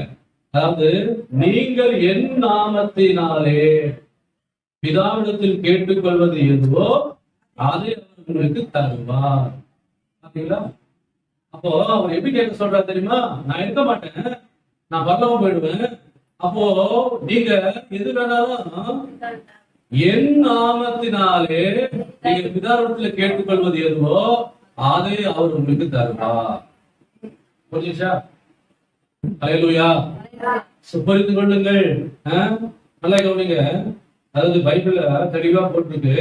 அதாவது நீங்கள் என் நாமத்தினாலே பிதாவிடத்தில் கேட்டுக்கொள்வது எதுவோ அதை அவர் உங்களுக்கு தருவார். பாத்தீங்களா? அப்போ அவர் எப்படி கேட்க சொல்றாரு தெரியுமா? நான் இருக்க மாட்டேன், நான் பரலோகம் போயிடுவேன். அப்போ நீங்க எது வேணாலும் என் நாமத்தினாலே நீங்க பிதாவிடத்துல கேட்டுக்கொள்வது எதுவோ அதை அவர் உங்களுக்கு தருவார். புரிஞ்சுச்சா? ஹல்லேலூயா. புரிந்து கொள்ளுங்கள். நல்லா கவனிங்க. அதாவது பைபிள்ல தெளிவா போட்டிருக்கு,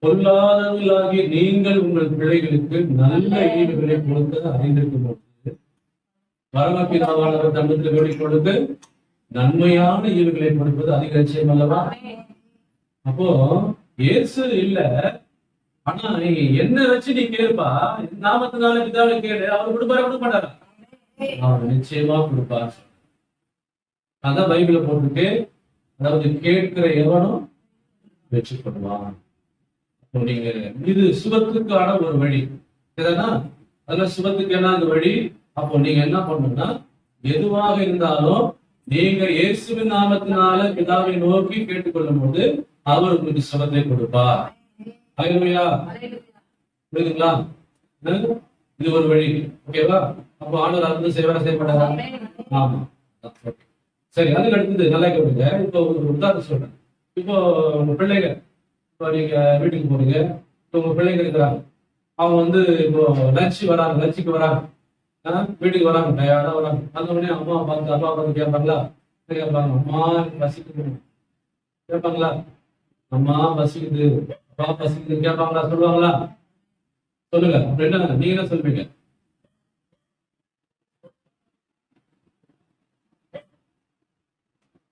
பொல்லாதவர்களாகி நீங்கள் உங்கள் பிள்ளைகளுக்கு நல்ல ஈவுகளை கொடுக்க அறிந்திருக்கும் போது பரமபிதாவானவர் தண்டத்தில் வேண்டிக் கொடுத்து நன்மையான ஈவுகளை கொடுப்பது அதிக நிச்சயம் அல்லவா? அப்போ இயேசு இல்ல, ஆனா நீ என்ன வச்சு நீ கேளுப்பா, நாமத்தினால பிதாவை கேளு, அவர் கொடுப்பாரு. கொடுக்க மாட்டாரா? அவர் நிச்சயமா கொடுப்பார். அதான் பைபிள போட்டிருக்கு. அதாவது கேட்கிற எவனும் வெற்றி கொள்வான். நீங்க இது சுகத்துக்கான ஒரு வழி. எதனா அதுல சுகத்துக்கு என்ன அந்த வழி? அப்போ நீங்க என்ன பண்ணணும்னா, எதுவாக இருந்தாலும் நீங்க இயேசுவின் நாமத்தினால பிதாவை நோக்கி கேட்டுக்கொள்ளும் போது அவர் உங்களுக்கு சுகத்தை கொடுப்பார். ஹல்லேலூயா. புரியுதுங்களா? இது ஒரு வழி. ஓகேவா? அப்போ ஆண்டவர் அற்புதம் செய்வாரா, செய்ய மாட்டாரா? ஆமா. சரி, அதுக்கு அடுத்தது நல்லா கேளுங்க. இப்போ ஒரு உதாரணம் சொல்றேன். இப்போ உங்க பிள்ளைங்க, இப்போ நீங்க வீட்டுக்கு போறீங்க, இப்போ உங்க பிள்ளைங்க இருக்கிறாங்க, அவங்க இப்போ லஞ்சுக்கு வராங்க, வீட்டுக்கு வராங்க, டயர்டா வராங்க. அந்த உடனே அப்பா பார்த்து கேட்பாங்களா? கேட்பாங்க, அம்மா பசிக்குது கேட்பாங்களா? அம்மா பசிக்குது, அப்பா பசிக்குது கேட்பாங்களா? சொல்லுவாங்களா? சொல்லுங்க. அப்படின்னா நீங்க என்ன சொல்வீங்க?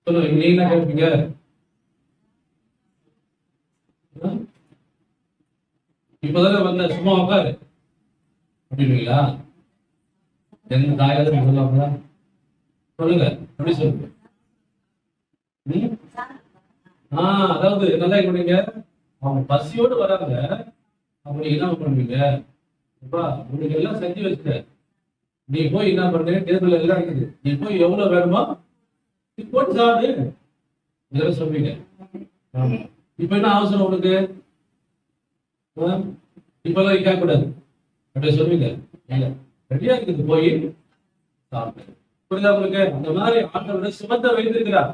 சொல்லுங்க, நீங்க என்ன கேட்பீங்க? இப்பதானே வந்த, சும்மா உட்காரு அப்படிங்களா? எந்த தாயாவது சொல்லுவாங்களா? சொல்லுங்க, எப்படி சொல்லுங்க? அதாவது நல்லா பண்ணுங்க. அவங்க பசியோடு வராங்க, அப்படி என்ன பண்ணுவீங்க? உங்களுக்கு எல்லாம் செஞ்சு வச்சுட்ட, நீ போய் என்ன பண்ணு, டேபிள் எல்லாம் இருக்குது, நீ போய் எவ்வளவு வேணுமோ நீ போட்டு சாப்பிடு, இதெல்லாம் சொல்வீங்க. இப்ப என்ன அவசரம் உனக்கு? இப்பெல்லாம் கேட்க கூடாது அப்படி சொல்வீங்க. ரெடியா இருக்குது, போய் சாப்பிடு. புரியுதா உங்களுக்கு? அந்த மாதிரி ஆண்டவர் சுமத்தை வைத்திருக்கிறார்.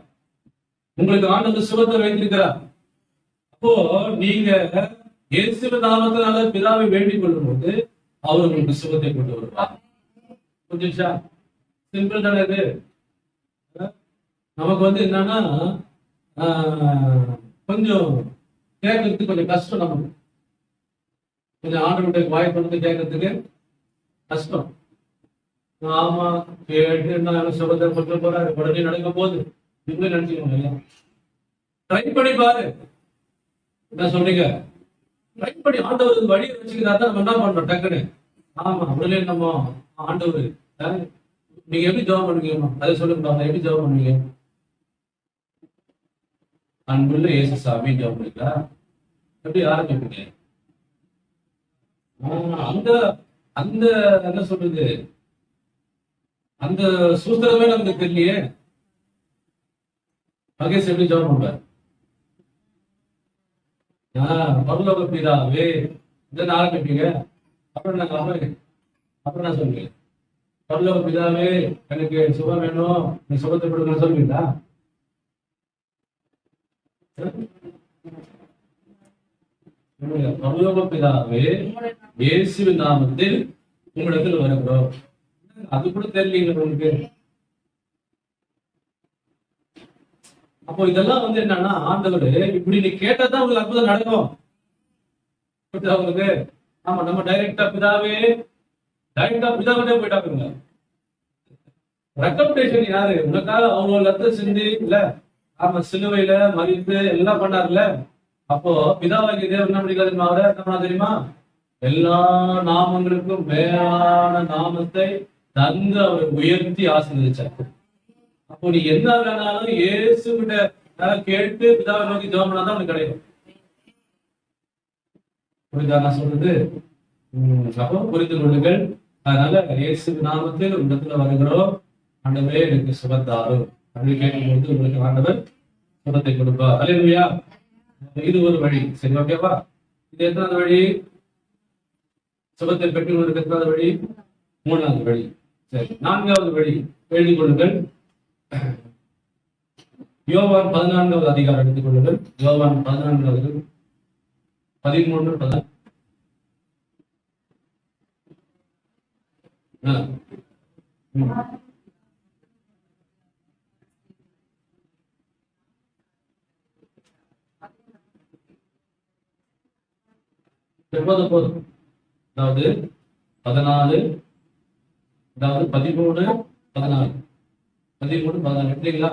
உங்களுக்கு ஆண்டவர் சுமத்தை வைத்திருக்கிறார். அப்போ நீங்க இயேசுவின் நாமத்தினால பிதாவை வேண்டிக் கொள்ளும் போது அவர் உங்களுக்கு சுகத்தை கொண்டு வருவார். புரிஞ்சுச்சா? சிம்பிள் தானே இது. நமக்கு என்னன்னா கொஞ்சம் கேட்கறதுக்கு கொஞ்சம் கஷ்டம். நமக்கு கொஞ்சம் ஆண்டவருடைய வாய் பண்ணி கேட்கறதுக்கு கஷ்டம். ஆமா, கேட்டு நான் சுகத்தை கொண்டு போறாரு, உடனே நடக்க போகுது நீங்க நினைச்சுக்கோங்க. ட்ரை பண்ணி பாரு. என்ன சொல்றீங்க? ட்ரை பண்ணி ஆண்டவர் வழியை வச்சுக்கிறதா நம்ம என்ன பண்றோம் டக்குன்னு. ஆமா, உடனே நம்ம ஆண்டவர் நீங்க எப்படி ஜெபம் பண்ணுவீங்க? அதை சொல்லுங்க, எப்படி ஜெபம் பண்ணுவீங்க? அன்புள்ள இயேசு சாமி ஜெபம் பண்ணுவீங்களா? எப்படி ஆரம்பிப்பீங்க? அந்த அந்த என்ன சொல்றது, அந்த சூத்திரமே நமக்கு தெரியலையே. மகேஷ் எப்படி ஜெபம் பண்ணுவார்? பரலோக பிதாவே இதை ஆரம்பிப்பீங்க. அப்புறம் நான் சொல்லுவீங்க, பரலோக பிதாவே எனக்கு சுகம் வேணும், நீ சுகத்தை கொடுக்கணும் சொல்லுவீங்களா? பரலோக பிதாவே இயேசுவின் நாமத்தில் உங்களிடத்தில் வருகிறோம். அது கூட தெரியலீங்க உங்களுக்கு. அப்போ இதெல்லாம் என்னன்னா, ஆண்டவர் இப்படி நீ கேட்டாதான் உங்களுக்கு அற்புதம் நடக்கும். உங்களுக்கு ஆமா, நம்ம டைரக்டா பிதாவிட்டே போயிட்டாங்க. ரெக்கமெண்டேஷன் யாரு? உனக்காக அவங்க லத்த சிந்தி இல்ல, ஆமா, சிலுவையில மறித்து எல்லாம் பண்ணார்ல. அப்போ பிதாவாகிய தேவன் என்ன பண்ணிக்காது? அவரை என்ன தெரியுமா? எல்லா நாமங்களுக்கும் மேலான நாமத்தை தந்து அவரை உயர்த்தி ஆசீர்வதிச்சார். அப்போ நீ என்ன வேணாலும் இயேசு கிட்ட கேட்டு பிதாவை நோக்கி ஜெபம் பண்ணாதான் உனக்கு கிடைக்கும். புரியுதா நான் சொல்றது? அப்போ புரிந்து கொள்ளுங்கள். அதனால இயேசு நாமத்தில் இடத்துல வருகிறோம், ஆண்டவரே எனக்கு சுகத்தாரும் அப்படின்னு கேட்கும்போது உங்களுக்கு ஆண்டவர் சுகத்தை கொடுப்பா. அல்லேலூயா. இது ஒரு வழி. சரி, ஓகேவா? இது எத்தனாவது வழி? சுகத்தை பெற்றுக்கொள்வதற்கு எத்தனாவது வழி? 3வது வழி. சரி, 4வது வழி எழுதிக் கொள்ளுங்கள். யோவான் 14வது அதிகாரம் எடுத்துக் கொள்ளுங்கள். யோவான் 14வது 13 14. போதும். அதாவது 14, அதாவது 13, 14, 13, 14 எடுத்தீங்களா?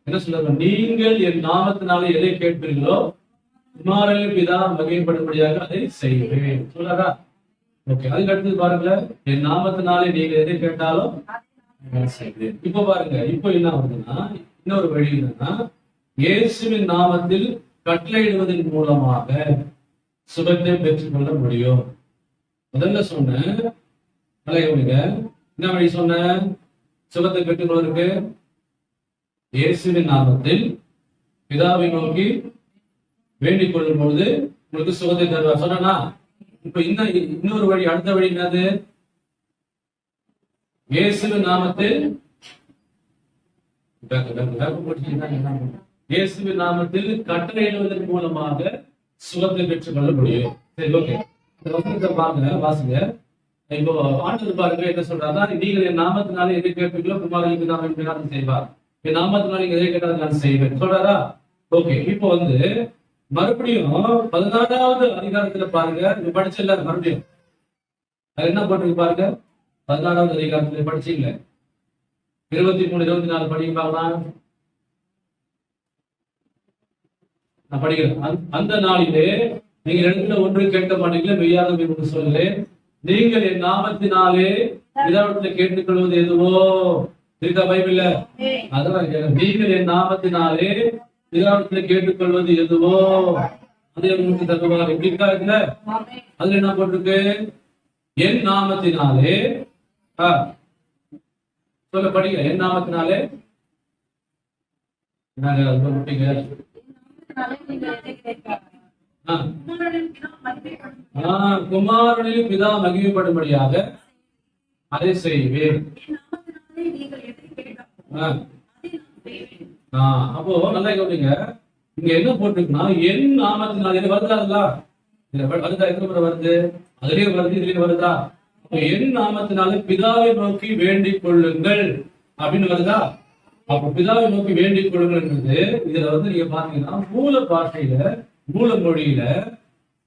என்ன சொல்றாங்க? நீங்கள் என் நாமத்தினாலே எதை கேட்பீர்களோ குமாரனின் பிதா மகிமைப்படும்படியாக அதை செய்வேன் சொல்றாரா? ஓகே, அதுக்கு அடுத்தது பாருங்க, என் நாமத்தினாலே நீங்க எதை கேட்டாலும் செய்வேன். இப்ப பாருங்க, இப்ப என்ன ஆகுதுன்னா, இன்னொரு வழி என்னன்னா, இயேசுவின் நாமத்தில் கட்டளையிடுவதன் மூலமாக சுபத்தை பெற்றுக்கொள்ள முடியும். முதல்ல சொன்னேன், என்ன வழி சொன்ன? சுபத்தை பெற்றுக்கொள்வதற்கு இயேசுவின் நாமத்தில் பிதாவை நோக்கி வேண்டிக் கொள்ளும் பொழுது உங்களுக்கு சுகத்தை தருவார் சொன்னா. இப்ப இன்னொரு வழி, அடுத்த வழி என்னது? இயேசுவின் நாமத்தில் இயேசுவின் நாமத்தில் கட்டளையிடுவதன் மூலமாக சுகத்தை பெற்றுக் கொள்ள முடியும். சரி, ஓகே, இந்த வசனத்தை பாருங்க, வாசிங்க. இப்போ ஆண்டவர் பாருங்க என்ன சொல்றாருன்னா, நீங்கள் என் நாமத்தினாலே எதை கேட்பீங்களோ குமாரனுக்கு நான் செய்வார், என் நாமத்தினால நீங்க எதை கேட்டாலும் நான் செய்வேன் சொல்றாரா? ஓகே, இப்போ மறுபடியும் 14வது அதிகாரத்துல பாருங்க, நீங்க படிச்சல மறுபடியும் அது என்ன போட்டிருக்கு பாருங்க. 14வது அதிகாரத்துல படிச்சீங்க, 23, 24 படிக்க பார்க்கலாம். நான் படிக்கிறேன். அந்த நாளிலே நீங்கள் இடத்துல ஒன்று கேட்க மாட்டீங்களா, மெய்யாக ஒன்று சொல்லுறேன், நீங்கள் என் நாமத்தினாலே பிதாவிடத்தில் கேட்டுக்கொள்வது எதுவோ இருக்கா பைபிள்ல? அதான் நீங்கள் என் நாமத்தினாலே பிதாவிடத்தில் கேட்டுக்கொள்வது எதுவோ அதை உங்களுக்கு தருவார். எப்படி இருக்கா இருக்குல்ல? அதுல என்ன போட்டிருக்கு? என் நாமத்தினாலே சொல்ல படிங்க. என் நாமத்தினாலே குமாரனில் பிதா மகிமைப்படும்படியாக அதை செய்வேன். அப்போ நல்லா கவனிங்க, இங்க என்ன போட்டிருக்குன்னா என் நாமத்தினாலே வருதா? வருதா? எத்தனை முறை வருது? அதுலயே வருது, இதுலயே வருதா? என் நாமத்தினாலே பிதாவை நோக்கி வேண்டிக் கொள்ளுங்கள் அப்படின்னு வருதா? அப்ப பிதாவை நோக்கி வேண்டிக் கொள்ளுங்கள்ன்றது இதுல நீங்க பாத்தீங்கன்னா மூல பாஷையில, மூல மொழியில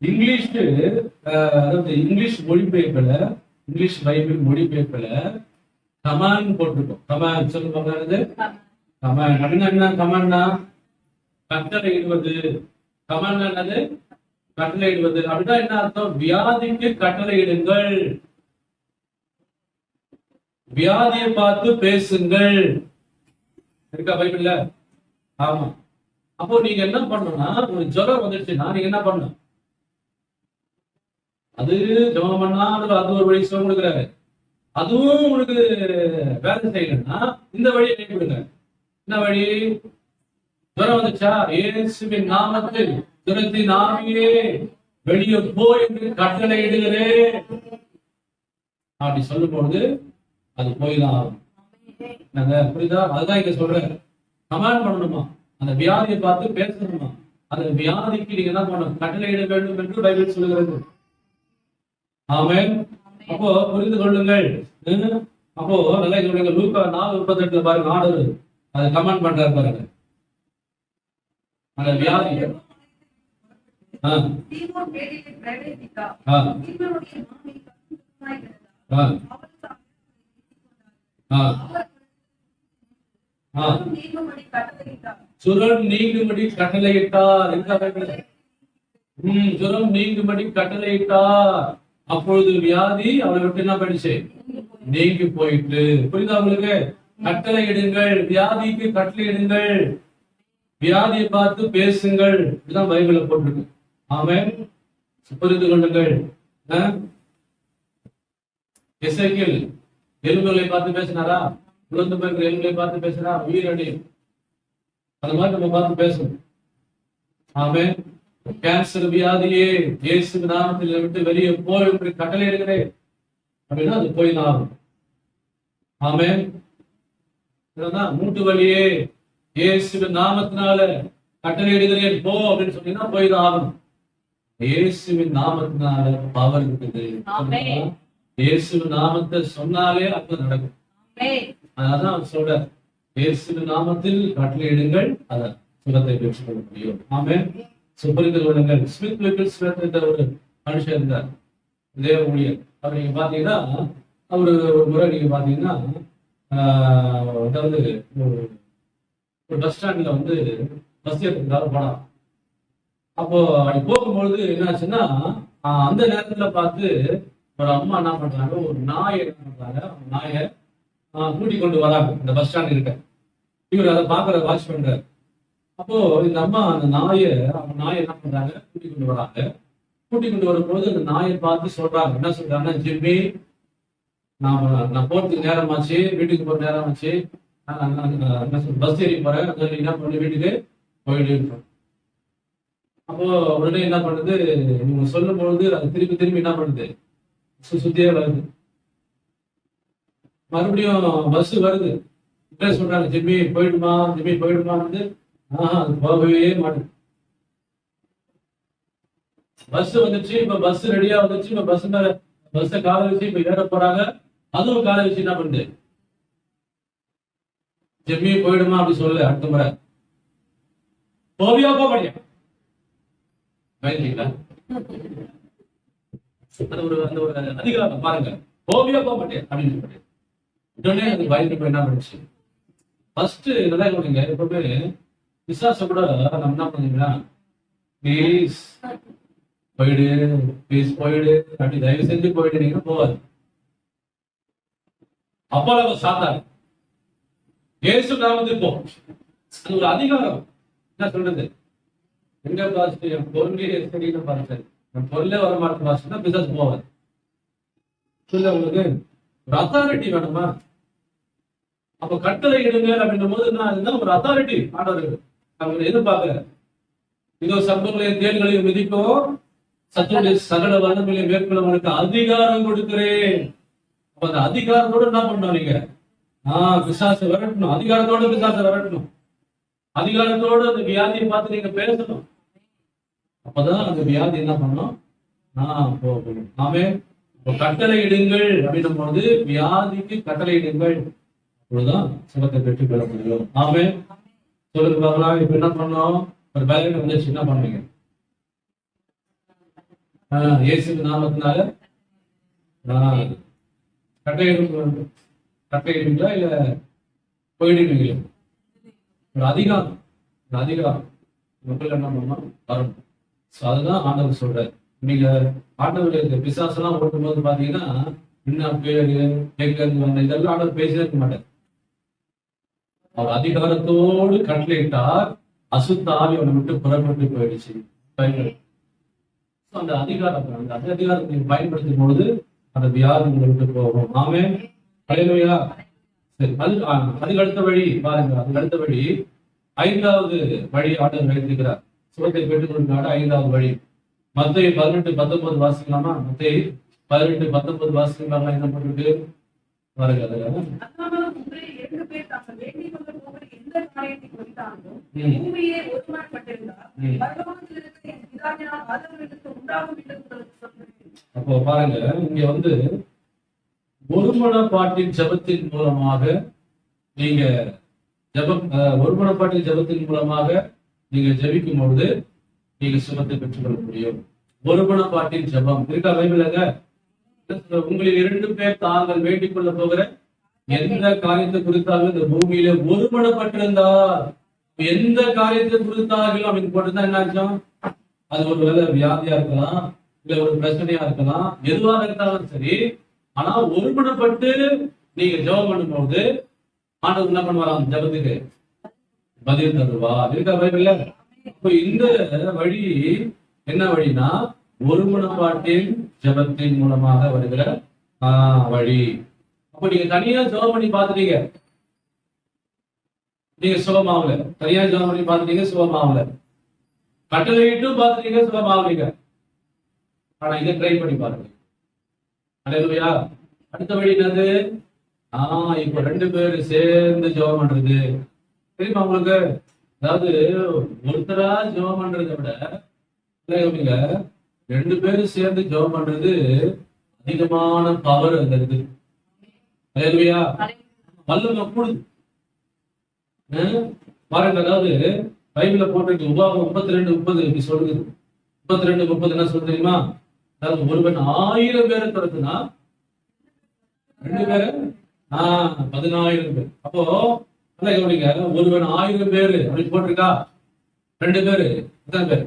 இங்கிலீஷ், அதாவது இங்கிலீஷ் மொழிபெயர்ப்புல, இங்கிலீஷ் பைபிள் மொழிபெயர்ப்புல கமாண்ட் போட்டிருக்கோம். கமாண்ட் சொல்லுவாங்க. கமாண்ட் அப்படின்னா என்ன? கமாண்ட்னா கட்டளை இடுவது. கமாண்ட் என்னது? கட்டளை இடுவது. அப்படின்னா என்ன அர்த்தம்? வியாதிக்கு கட்டளை இடுங்கள், வியாதியை பார்த்து பேசுங்கள். இருக்கா பைபிள்ல? ஆமா. அப்போ நீங்க என்ன பண்ணணும்னா, ஒரு ஜுரம் வந்துடுச்சுன்னா நீங்க என்ன பண்ணணும்? அது ஜபம் பண்ணா அது ஒரு வழி சுகம் கொடுக்குறாரு. அதுவும் உங்களுக்கு வேலை செய்யணும்னா இந்த வழியை கை கொடுங்க. என்ன வழி? ஜுரம் வந்துச்சா, இயேசுவின் நாமத்தில் ஜுரத்தின் ஆவியே வெளியே போய் கட்டளை இடுகிறே அப்படி சொல்லும் பொழுது அது போய்தான் ஆகும். புரியுதா? அதுதான் இங்க சொல்றேன். கமாண்ட் பண்ணணுமா, அந்த வியாதியை பார்த்து பேசணுமா, அந்த வியாதிக்கு நீங்க என்ன பண்ணணும்? கட்டளையிட வேண்டும் என்று பைபிள் சொல்லுகிறது. ஆமென். அப்போ புரிந்து கொள்ளுங்கள். அப்போ நல்லா சொல்லுங்க. லூக்கா 4:38 பாருங்க, ஆண்டவர் அதை கமாண்ட் பண்றாரு பாருங்க. அந்த வியாதி சுரம் நீங்கும்படி கட்டளையிட்டார். சுரம் நீங்கும்படி கட்டளையிட்டார். அப்பொழுது வியாதி அவளை விட்டு என்ன பண்ணிச்சு? நீங்கி போயிட்டு. புரியுதா உங்களுக்கு? கட்டளை இடுங்கள், வியாதிக்கு கட்டளை இடுங்கள், வியாதியை பார்த்து பேசுங்கள். இதுதான் பைபிள்ல போட்டிருக்கு. ஆமென். புரிந்து கொள்ளுங்கள். எசேக்கியேல் எலும்புகளை பார்த்து பேசினாரா? உலர்ந்து போயிருக்கிற எலும்புகளை பார்த்து பேசினா உயிரடி. அந்த மாதிரி நம்ம பார்த்து பேசணும். ஆமென். கேன்சர் வியாதியே இயேசு நாமத்தில் விட்டு வெளியே போய் இப்படி கட்டளை எடுக்கிறேன் அப்படின்னா அது போய் ஆகும். ஆமென். இதுதான் மூட்டு வலியே இயேசுவின் நாமத்தினால கட்டளையிடுகிறேன் போ அப்படின்னு சொன்னீங்கன்னா போய்தான் ஆகணும். இயேசுவின் நாமத்தினால பவர் இருக்குது. ஆமென். இயேசுவின் நாமத்தை சொன்னாலே அது நடக்கும். ஆமென். அதனாலதான் அவர் சொல்றார், இயேசுவின் நாமத்தில் கட்டளையிடுங்கள், அத சுகத்தை பெற்றுக் கொள்ள முடியும். ஆமென். புரிந்து கொள்ளுங்கள். ஸ்மித் விக்கிள்ஸ்வர்த் என்ற ஒரு மனுஷன் இருந்தார், தேவ ஊழியர். அவர் நீங்க பாத்தீங்கன்னா அவரு ஒரு முறை நீங்க பாத்தீங்கன்னா அதாவது ஒரு பஸ் ஸ்டாண்ட்ல வந்து பஸ் ஏற்றுக்காக போனார். அப்போ அப்படி போகும்பொழுது என்னாச்சுன்னா அந்த நேரத்துல பார்த்து ஒரு அம்மா என்ன பண்றாங்க, ஒரு நாயை என்ன பண்றாங்க, அந்த நாயை கூட்டிக் கொண்டு வராங்க இந்த பஸ் ஸ்டாண்ட் இருக்க. இவர் அதை பாக்குற வாட்ச் பண்றாரு. அப்போ இந்த அம்மா அந்த நாயை என்ன பண்றாங்க, கூட்டிக் கொண்டு வராங்க. கூட்டிக் கொண்டு வரும்போது அந்த நாயை பார்த்து சொல்றாங்க, என்ன சொல்றாங்கன்னா, ஜிம்மி நான் போறதுக்கு நேரம் ஆச்சு, வீட்டுக்கு போற நேரம் ஆச்சு, பஸ் ஏறி போறேன், என்ன பண்ணு வீட்டுக்கு போயிட்டு. அப்போ உடனே என்ன பண்ணுது, நீங்க சொல்லும் பொழுது அது திருப்பி திரும்பி என்ன பண்ணுது, சுத்தியே வருது. மறுபடியும் பஸ் வருது, சொல்றாங்க ஜிம்மி போயிடுமா, ஜிம்மி போயிடுமா வந்து அது போகவே மாட்டேன். பஸ் வந்துச்சு, இப்ப பஸ் ரெடியா வந்துச்சு, இப்ப பஸ் மேல பஸ்ஸ காலை வச்சு இப்ப ஏற போறாங்க, அதுவும் காலை வச்சு என்ன பண்ணுது, ஜிம்மி போயிடுமா அப்படி சொல்லு. அடுத்த முறை போவியா போறியா பயந்தீங்களா, அந்த ஒரு அதிகாரம் பாருங்க, போவியா போக மாட்டேன் அப்படின்னு சொல்லி உடனே அது பயந்து போய் என்ன பண்ணுச்சு. ஃபர்ஸ்ட் நல்லா இருக்கீங்க, எப்பவுமே விசுவாசம் கூட நம்ம என்ன பண்ணீங்கன்னா, ப்ளீஸ் போயிடு, ப்ளீஸ் போயிடு அப்படி தயவு செஞ்சு போயிடுனீங்கன்னா போவாது. அப்போ நம்ம சாத்தாரு இயேசு நாமத்தில் போ, அது ஒரு அதிகாரம். என்ன சொல்றது, எங்க பாஸ்ட் என் பொருளே சரின்னு பாஸ்டர், என் பொருளே வர மாட்டேன் பாஸ்டர்னா பிசாசு போவாது. உங்களுக்கு ஒரு அத்தாரிட்டி வேணுமா, அப்ப கட்டளை இடுங்க அப்படின்னும் போது என்ன, ஒரு அத்தாரிட்டி ஆண்டவர் அவங்க எதிர்பார்க்க. இதோ சர்ப்பங்களையும் தேள்களையும் மிதிக்கும், சத்துடைய சகல வல்லமையை மேற்கொள்ளவனுக்கு அதிகாரம் கொடுக்கிறேன். அப்ப அந்த அதிகாரத்தோட என்ன பண்ணணும் நீங்க, பிசாசை விரட்டணும், அதிகாரத்தோட பிசாசை விரட்டணும், அதிகாரத்தோட அந்த வியாதியை பார்த்து நீங்க பேசணும். அப்பதான் அந்த வியாதி என்ன பண்ணணும், போகணும். ஆமே, கட்டளை இடுங்கள் அப்படின்னும் போது வியாதிக்கு கட்டளை இடுங்கள், அப்பொழுதுதான் சுகத்தை பெற்றுக் கொள்ள முடியும். ஆமே, சொல்லுங்க பார்க்கலாம். இப்ப என்ன பண்ணோம், ஒரு பேலன் வந்துச்சு, என்ன பண்ணுவீங்க, இயேசு நாமத்தினால கட்டையிடுங்களா இல்ல போயிடுவீங்களா? ஒரு அதிகாரம், ஒரு அதிகாரம் மக்கள் என்ன பண்ணணும், வரணும். அதுதான் ஆண்டவர் சொல்றாரு. நீங்க ஆண்டவருடைய பிசாசெல்லாம் ஓட்டும் போது பாத்தீங்கன்னா இன்னும் பேரு இதெல்லாம் ஆண்டவர் பேசியே இருக்க மாட்டார். அவர் அதிகாரத்தோடு கட்டளையிட்டார், அசுத்த ஆவி அவனை விட்டு புறப்பட்டு போயிடுச்சு. அந்த அதிகாரத்தை பயன்படுத்தும் பொழுது அந்த வியாதி உங்களை விட்டு போகும். ஆமே, ஹல்லேலூயா. சரி, அதுக்கு அடுத்த வழி பாருங்க. அதுக்கு அடுத்த வழி, 5வது வழி ஆண்டவர் வைத்திருக்கிறார் சுகத்தை பெற்றுக்கொள்ளும். 5வது வழி மத்தேயு 18:19 வாசிக்கலாமா? மத்தேயு 18:19 வாசிக்கலாமா? என்ன பண்ணிட்டு பாருங்க. அப்போ பாருங்க, இங்க வந்து ஒருமனப்பாட்டின் ஜெபத்தின் மூலமாக நீங்க ஒருமனப்பாட்டின் ஜெபத்தின் மூலமாக நீங்க ஜெபிக்கும் பொழுது நீங்க சுகத்தை பெற்றுக்கொள்ள முடியும். ஒருமனப்பாட்டின் ஜெபம் இருக்கா பைபிள்ங்க? உங்களில் 2 பேர் தாங்கள் வேண்டிக் கொள்ள போகிற எந்த காரியத்தை குறித்தாலும் இந்த பூமியில ஒருமனப்பட்டிருந்தார், எந்த காரியத்தை குறித்தாலும் அப்படின்னு போட்டுதான் என்ன அர்த்தம், அது ஒரு வேலை வியாதியா இருக்கலாம், இல்ல ஒரு பிரச்சனையா இருக்கலாம், எதுவாக இருந்தாலும் சரி. ஆனா ஒருமனப்பட்டு நீங்க ஜெபம் பண்ணும்போது ஆண்டவர் என்ன பண்ணுவாராம், ஜெபத்துக்கு பதில் தருவா. இருக்கா பைபிள்ல? இப்போ இந்த வழி என்ன வழினா, ஒருமனப்பாட்டின் ஜெபத்தின் மூலமாக வருகிற வழி. அப்ப நீங்க தனியா ஜெபம் பண்ணி பாத்துட்டீங்க, நீங்க சுகமாவல. தனியா ஜெபம் பண்ணி பாத்துட்டீங்க, சுகமாவல. கட்டளையிட்டும் பாத்துட்டீங்க, சுகமாவீங்க. ஆனா இதை ட்ரை பண்ணி பாருங்க. ஹல்லேலூயா. அடுத்த வழி என்னது, இப்ப 2 பேரு சேர்ந்து ஜெபம் பண்றது தெரியுமா உங்களுக்கு? அதாவது ஒருத்தரா ஜெபம் பண்றதை விட இல்லைங்க 2 பேரும் சேர்ந்து ஜெபம் பண்றது அதிகமான பவர் அங்க இருக்கு. அல்லேலூயா. வல்லமை கூடுது. பாருங்க, அதாவது பைபிள்ல போட்டிருக்கு உபாகம் 32:30 இப்படி சொல்லுது. 32:30 என்ன சொல்றது தெரியுமா? அதாவது ஒருவன் 1000 பேரை துரத்துனா 2 பேரு 10,000 பேர். அப்போ நல்லா கவனிங்க, ஒருவன் 1000 பேரு அப்படி போட்டிருக்கா, 2 பேரு எத்தனை பேர்?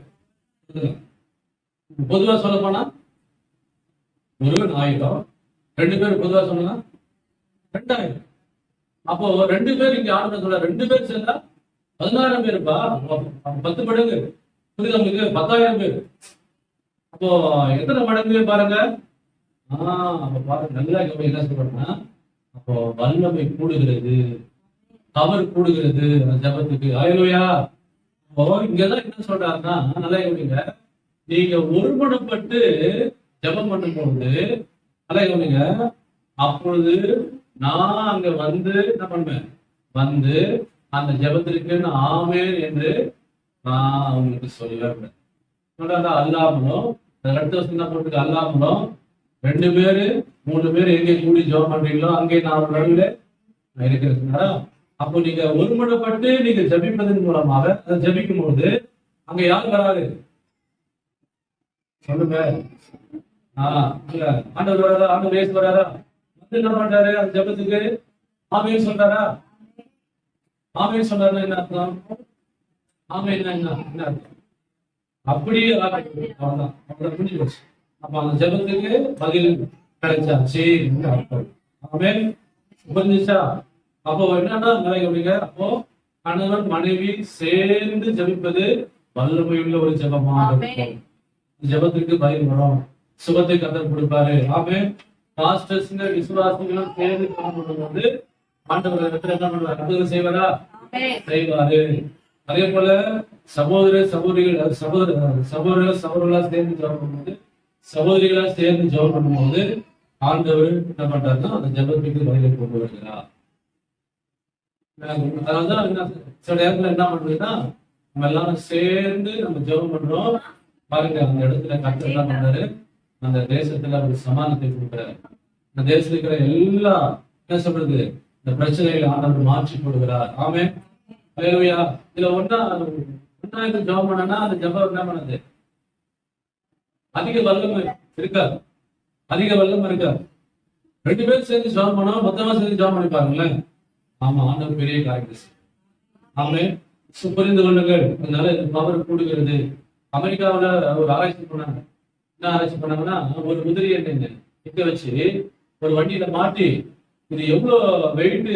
பொதுவா சொல்ல போனா ஒருவன் 1000, 2 பேர் பொதுவா சொன்னா 2000. அப்போ 2 பேர் இங்க ஆளுநர் சொல்ல 2 பேர் சேர்ந்தா 10,000 பேருப்பா. 10 மடங்கு புரியுது உங்களுக்கு? 10,000 பேர். அப்போ எத்தனை மடங்கு பாருங்க. அப்ப பாருங்க நல்லா என்ன சொல்றேன்னா, அப்போ வல்லமை கூடுகிறது, பவர் கூடுகிறது அந்த ஜபத்துக்கு. அல்லேலூயா. அப்போ இங்கதான் என்ன சொல்றாருன்னா, நல்லா கவனிங்க, நீங்க ஒருமனப்பட்டு ஜபம் பண்ணும்போது நல்லா கவனிங்க, அப்பொழுது நான் அங்க வந்து என்ன பண்ணுவேன், வந்து அந்த ஜபத்திற்கு ஆமென் என்று நான் உங்களுக்கு சொல்லுவேன். சொல்றாங்க அல்லாமலும் அடுத்த வருஷம் என்ன போட்டுருக்கு, அல்லாமலும் 2 பேரு 3 பேர் எங்கே கூடி ஜெபம் பண்றீங்களோ அங்கே நான் நடுவில் இருக்கிறேன். அப்போ நீங்க ஒருமனப்பட்டு நீங்க ஜபிப்பதன் மூலமாக அதை ஜபிக்கும் போது அங்க யார் வராரு சொல்லுங்க? ஆண்டவர் வராதா? ஆண்டவர் இயேசு வராதா? வந்து என்ன பண்றாரு அந்த ஜபத்துக்கு ஆமென் சொல்றாரா? ஆமென் சொல்றாருன்னா என்ன அர்த்தம்? ஆமென் என்ன அர்த்தம்? அப்படியே அவ்வளவுதான், புரிஞ்சு போச்சு. அப்ப அந்த ஜபத்துக்கு பதில் கிடைச்சாச்சு அர்த்தம். ஆமென் புரிஞ்சுச்சா? அப்போ என்னன்னா நிலைங்க, அப்போ கணவன் மனைவி சேர்ந்து ஜபிப்பது வல்லமையுள்ள ஒரு ஜபமாக இருக்கும். ஜபத்துக்கு பதில் வரும், சுபத்தை கத்தர் கொடுப்பாரு. ஆமென். பாஸ்டர்ஸ்ங்க விசுவாசிகளும் சேர்ந்து ஜபம் பண்ணும்போது ஆண்டவர் இடத்துல என்ன பண்ணுவார்? அற்புதம் செய்வாரா? செய்வாரு. அதே போல சகோதரர்களா சேர்ந்து ஜெபம் பண்ணும்போது, சகோதரிகளா சேர்ந்து ஜெபம் பண்ணும்போது ஆண்டவர் என்ன பண்றாருன்னா அந்த ஜெபத்துக்கு வழியை கொண்டு வருகிறார். அதனாலதான் சில நேரத்துல என்ன பண்றதுன்னா, நம்ம எல்லாரும் சேர்ந்து நம்ம ஜெபம் பண்றோம். பாருங்க அந்த இடத்துல கர்த்தர் என்ன பண்றாரு, அந்த தேசத்துல ஒரு சமாதானத்தை கொடுக்குறாரு. அந்த தேசத்துல இருக்கிற எல்லா என்ன சொல்றது இந்த பிரச்சனைகளை ஆண்டவர் மாற்றி போடுகிறார். ஆமென். அல்லேலூயா. இதுல ஒன்னா ஜெபம் பண்ணா அந்த ஜெபம் என்ன பண்ணுது? அதிக வல்லமை இருக்காது, அதிக வல்லமை இருக்காது. 2 பேர் சேர்ந்து ஜெபம் பண்ணா மொத்தமா சேர்ந்து ஜெபம் பண்ணி பாருங்களேன். ஆமா, ஆண்டவர் பெரிய காரியம். ஆமென். புரிந்து கொள்ளுங்கள். அதனால பவர் கூடுகிறது. அமெரிக்காவுல ஒரு ஆராய்ச்சி பண்ணாங்க. என்ன ஆராய்ச்சி பண்ணாங்கன்னா, ஒரு குதிரையை நிக்க வச்சு ஒரு வண்டியில மாட்டி இது எவ்வளவு வெயிட்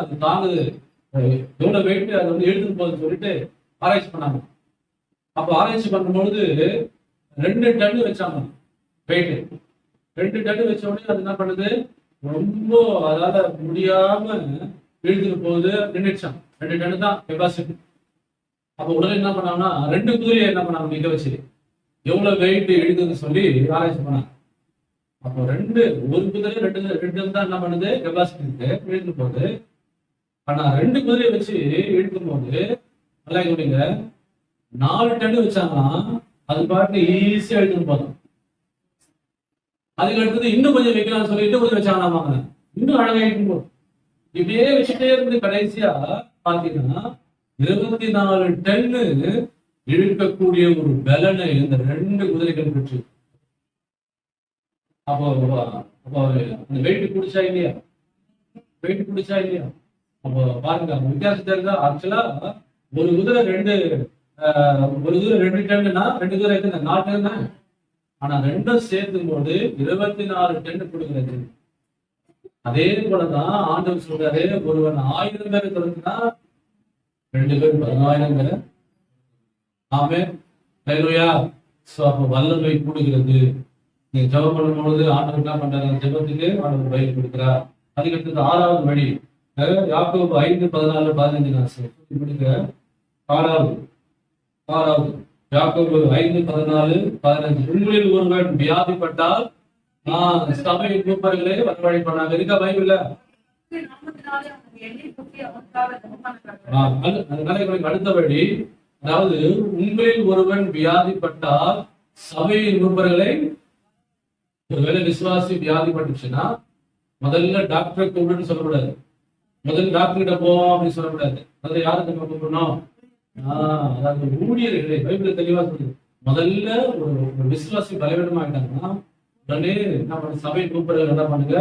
அது தாங்குது, எவ்வளவு வெயிட் அதை வந்து எடுத்துட்டு போகுதுன்னு சொல்லிட்டு ஆராய்ச்சி பண்ணாங்க. அப்ப ஆராய்ச்சி பண்ணும்பொழுது 2 டன் வச்சாங்க வெயிட். 2 டன் வச்ச உடனே அது என்ன பண்ணுது, ரொம்ப அதால முடியாம இழுத்துட்டு போகுது, நின்றுச்சான். 2 டன் தான் கெப்பாசிட்டி. அப்ப உடனே என்ன பண்ணாங்கன்னா 2 குதிரையை என்ன பண்ணாங்க நிக்க வச்சு எவ்வளவு வெயிட் இழுக்குதுன்னு சொல்லி ஆராய்ச்சி பண்ணாங்க. அப்போ ஒரு குதிரை 2 தான் என்ன பண்ணுது கெப்பாசிட்டி இருக்கு, இழுத்து போகுது. ஆனா 2 குதிரையை வச்சு இழுக்கும் போது நல்லா கவனிங்க, 4 டன் வச்சாங்கன்னா அது பாட்டு ஈஸியா இழுத்துட்டு போதும். அதுக்கு அடுத்தது இன்னும் கொஞ்சம் வைக்கலாம்னு சொல்லிட்டு கொஞ்சம் வச்சாங்கன்னா இன்னும் அழகா இழுக்கும் போதும். இப்படியே வச்சுட்டே இருந்து கடைசியா பாத்தீங்கன்னா 24 டன்னு இழுக்கக்கூடிய ஒரு பலனை இந்த 2 குதிரைகள் பெற்று. அப்போ அந்த வெயிட் குடிச்சா இல்லையா? வெயிட் குடிச்சா இல்லையா? அப்போ பாருங்க அந்த வித்தியாசத்தை இருந்தா. ஆக்சுவலா ஒரு குதிரை 2 டன்னுனா 2 குதிரை 4 டன் தான். ஆனா 2 சேர்த்தும் போது 24 டன் கொடுக்கிறது. அதே போலதான் ஆண்டவர் சொல்றாரு, ஒருவன் 1000 பேரை தொடர்ந்துனா 2 பேர் 10,000 பேரை. ஆமென். அல்லேலூயா. சோ அப்ப வல்லமை கூடுகிறது. நீங்க ஜெபம் பண்ணும்பொழுது ஆண்டவர் என்ன பண்றாரு, ஜெபத்துக்கு ஆண்டவர் பயிர் கொடுக்கிறார். அதுக்கடுத்தது 6வது வழி யாக்கோபு 5:14-15 நான் சொல்லிக் 6வது யாக்கோபு 5:14-15 உங்களில் ஒருவன் வியாதிப்பட்டால் சபை மூப்பர்களை வரவழை பண்ணாங்க. இருக்கா பைபிள்ல? நாமத்தினாலே அவனுக்கு எண்ணெய் ஊற்றி அவனுக்காக ஜெபம் பண்ண அதனால அடுத்தபடி, அதாவது உங்களில் ஒருவன் வியாதிப்பட்டால் சபையின் மூப்பர்களை, ஒருவேளை விசுவாசி வியாதிப்பட்டுச்சுன்னா முதல்ல டாக்டரை கூப்பிடுன்னு சொல்லக்கூடாது. முதல்ல டாக்டர் கிட்ட போவோம் அப்படின்னு சொல்லக்கூடாது. அதை யாருக்கு நம்ம கூப்பிடணும்? அதாவது ஊழியர்களை பைபிள் தெளிவா சொல்லுது. முதல்ல ஒரு விசுவாசி பலவீனமாயிட்டாங்கன்னா உடனே என்ன பண்ண, சபை கூப்பிடுறது என்ன பண்ணுங்க,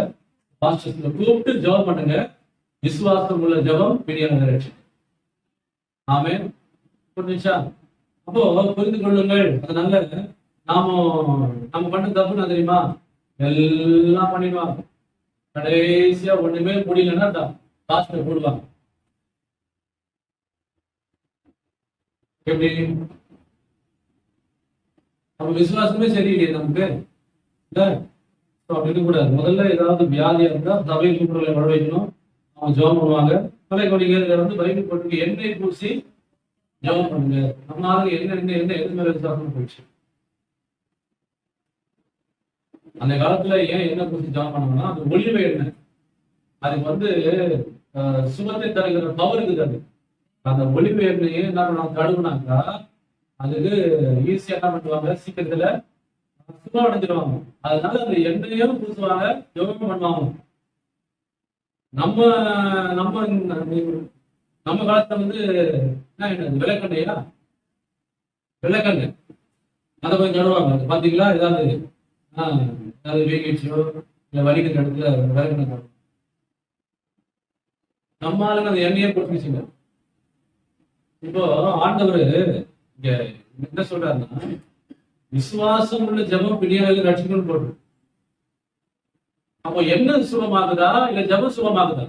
பாஸ்டர்ஸ்ல கூப்பிட்டு ஜெபம் பண்ணுங்க. விசுவாசம் உள்ள ஜெபம் பிரியாத ரட்சி. ஆமென். புரிஞ்சுச்சா? அப்போ புரிந்து கொள்ளுங்கள். அதனால நம்ம பண்ண தப்பு என்ன தெரியுமா? எல்லாம் பண்ணிடுவாங்க, கடைசியா ஒண்ணுமே முடியலன்னா பாஸ்டர் போடுவாங்க. எப்படி? நம்ம விசுவாசமே சரியில்லையே நமக்கு, இல்ல? அப்படி கூடாது. முதல்ல ஏதாவது வியாதியா இருந்தா சபை கூப்பிடுறதை வர வைக்கணும். அவங்க ஜெபம் பண்ணுவாங்க. பைபிள் போட்டு எண்ணெய் பூசி ஜெபம் பண்ணுங்க. நம்மளால என்ன எது மேல விசுவாசம் போயிடுச்சு. அந்த காலத்துல ஏன் எண்ணெய் பூசி ஜெபம் பண்ணாங்கன்னா, அது ஒளிவை எண்ணெய். அதுக்கு சுகத்தை தருகிற பவர் இருக்குது. அது அந்த ஒளிவு எண்ணெயை என்ன பண்ணுவாங்க, கழுவுனாக்கா அதுக்கு ஈஸியா என்ன பண்ணுவாங்க, சீக்கிரத்துல சுகம் அடைஞ்சிருவாங்க. அதனால அந்த எண்ணெயும் பூசுவாங்க, ஜெபம் பண்ணுவாங்க. நம்ம நம்ம நம்ம காலத்துல என்ன எண்ணெய்? விளக்கெண்ணையா? விளக்கெண்ணெய். அதை போய் கழுவாங்க. பாத்தீங்களா? ஏதாவது வீங்கிடுச்சோ இல்ல வலிக்கிற இடத்துல விளக்கெண்ணெய் கழுவும். நம்ம ஆளுங்க அந்த எண்ணெயே போட்டுச்சுங்க. இப்போ ஆண்டவர் இங்க என்ன சொல்றாருன்னா, விசுவாசம் உள்ள ஜெபம் பிரியர்கள் ரட்சிக்கணும் போட்டு. அப்போ என்ன சுகமாகுதா இல்ல ஜெபம் சுகமாகுதா?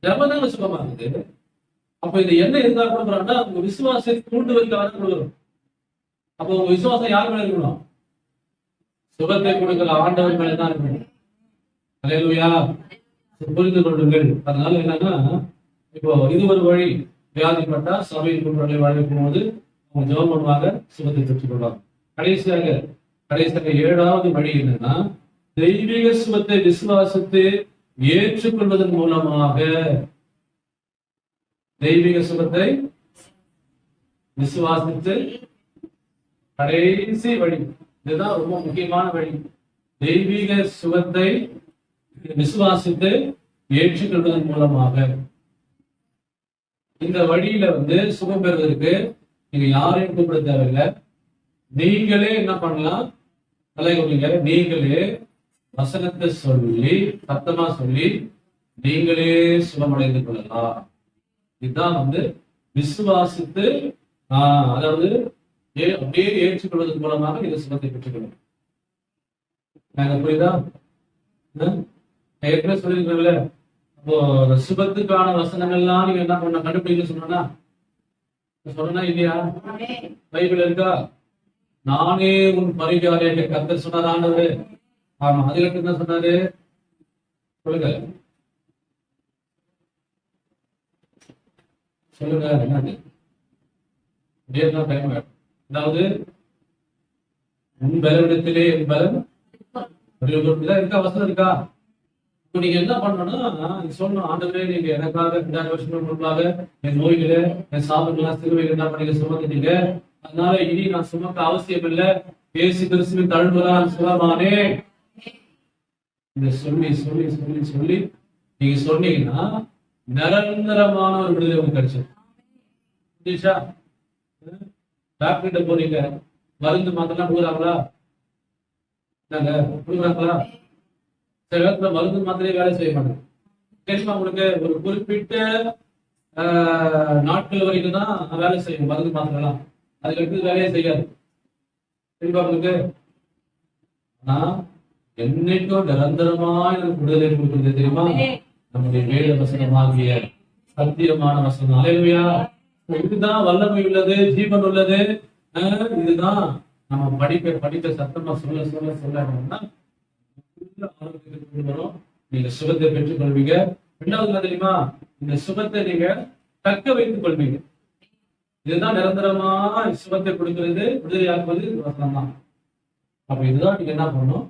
ஜெபம் தாங்க சுகமாகுது. அப்போ இந்த எண்ணெய் இருந்தா கொடுக்குறாங்கன்னா உங்க விசுவாசத்தை தூண்டுவதற்கு வர கொடுக்குறோம். அப்போ உங்க விசுவாசம் யார் மேல இருக்கணும்? சுகத்தை கொடுக்கிற ஆண்டவர் மேலதான் இருக்கணும். அல்லேலூயா. புரிந்து கொள்ளுங்கள். அதனால என்னன்னா, இப்போ இது ஒரு வழி. வியாதிப்பட்டா சபையின் கூப்பிடுறதை வழங்கும் போது அவங்க ஜெபம் பண்ணுவாங்க, சுகத்தை பெற்றுக் கொள்வாங்க. கடைசியாக 7வது வழி என்னன்னா, தெய்வீக சுகத்தை விசுவாசத்தை ஏற்றுக்கொள்வதன் மூலமாக, தெய்வீக சுகத்தை விசுவாசித்து, கடைசி வழி இதுதான் ரொம்ப முக்கியமான வழி. தெய்வீக சுகத்தை விசுவாசித்து ஏற்றுக்கொள்வதன் மூலமாக. இந்த வழியில சுகம் பெறுவதற்கு நீங்க யாரையும் கூப்பிட தேவையில்லை. நீங்களே என்ன பண்ணலாம்? நீங்களே வசனத்தை சொல்லி, சத்தமா சொல்லி நீங்களே சுகமடைந்து கொள்ளலாம். இதுதான் விசுவாசித்து, அதாவது அப்படியே ஏற்றுக்கொள்வதன் மூலமாக நீங்க சுகத்தை பெற்றுக்கணும். புரியுதா? ஏற்கனவே சொல்லிருக்கல. அப்போ சுகத்துக்கான வசனங்கள்லாம் நீங்க என்ன பண்ண கண்டுபிடிக்க சொன்னா இல்லையா? பைபிள் இருக்கா? நானே உன் பரிகாரியாக கர்த்தர் சொன்னார் ஆண்டவர். ஆமா, அதுக்கு என்ன சொன்னாரு சொல்லுங்க, சொல்லுங்க. என்னது டைம்? அதாவது உன் பலவிடத்திலே என் பலன் இருக்கா? வசனம் இருக்கா? நீங்க என்ன பண்ணணும்னா சொல்லணும், ஆண்டவரே நீங்க எனக்காக 2 வருஷம் முன்பாக என் நோய்களை, என் சாபங்கள்லாம் சிறுவையில் என்ன பண்ணீங்க, சுமந்துட்டீங்க. அதனால இனி நான் சுமக்க அவசியம் இல்லை. இயேசு கிறிஸ்துவின் தழும்புதான் சுகமானே. இத சொல்லி சொல்லி சொல்லி சொல்லி நீங்க சொன்னீங்கன்னா நிரந்தரமான ஒரு விடுதலை உங்களுக்கு கிடைச்சது. டாக்டர் போறீங்க, மருந்து மாத்திரம் கொடுக்குறாங்களா? கொடுக்குறாங்களா? சில இடத்துல மருந்து மாத்திரையே வேலை செய்ய மாட்டேன். தெரியுமா உங்களுக்கு? ஒரு குறிப்பிட்ட நாட்கள் வரைக்கும் தான் வேலை செய்யும் மருந்து மாத்திரைலாம். அதுக்கு எடுத்து வேலையே செய்யாது. தெரியுமா உங்களுக்கு? ஆனா என்னைக்கும் நிரந்தரமான விடுதலை கொடுக்கிறது தெரியுமா? நம்முடைய வேத வசனமாகிய சத்தியமான வசனம். அல்லேலூயா. இதுதான் வல்லமை உள்ளது, ஜீவன் உள்ளது. இதுதான் நம்ம படிக்க சத்தமா சொல்ல சொல்ல சொல்ல வரும். நீங்க சுகத்தை பெற்றுக் கொள்வீங்க. 2வது தெரியுமா? இந்த சுகத்தை நீங்க தக்க வைத்துக் கொள்வீங்க. இதுதான் நிரந்தரமா சுகத்தை கொடுக்கிறது, விடுதலையாக்குவது வசனம் தான். அப்ப இதுதான் நீங்க என்ன பண்ணணும்?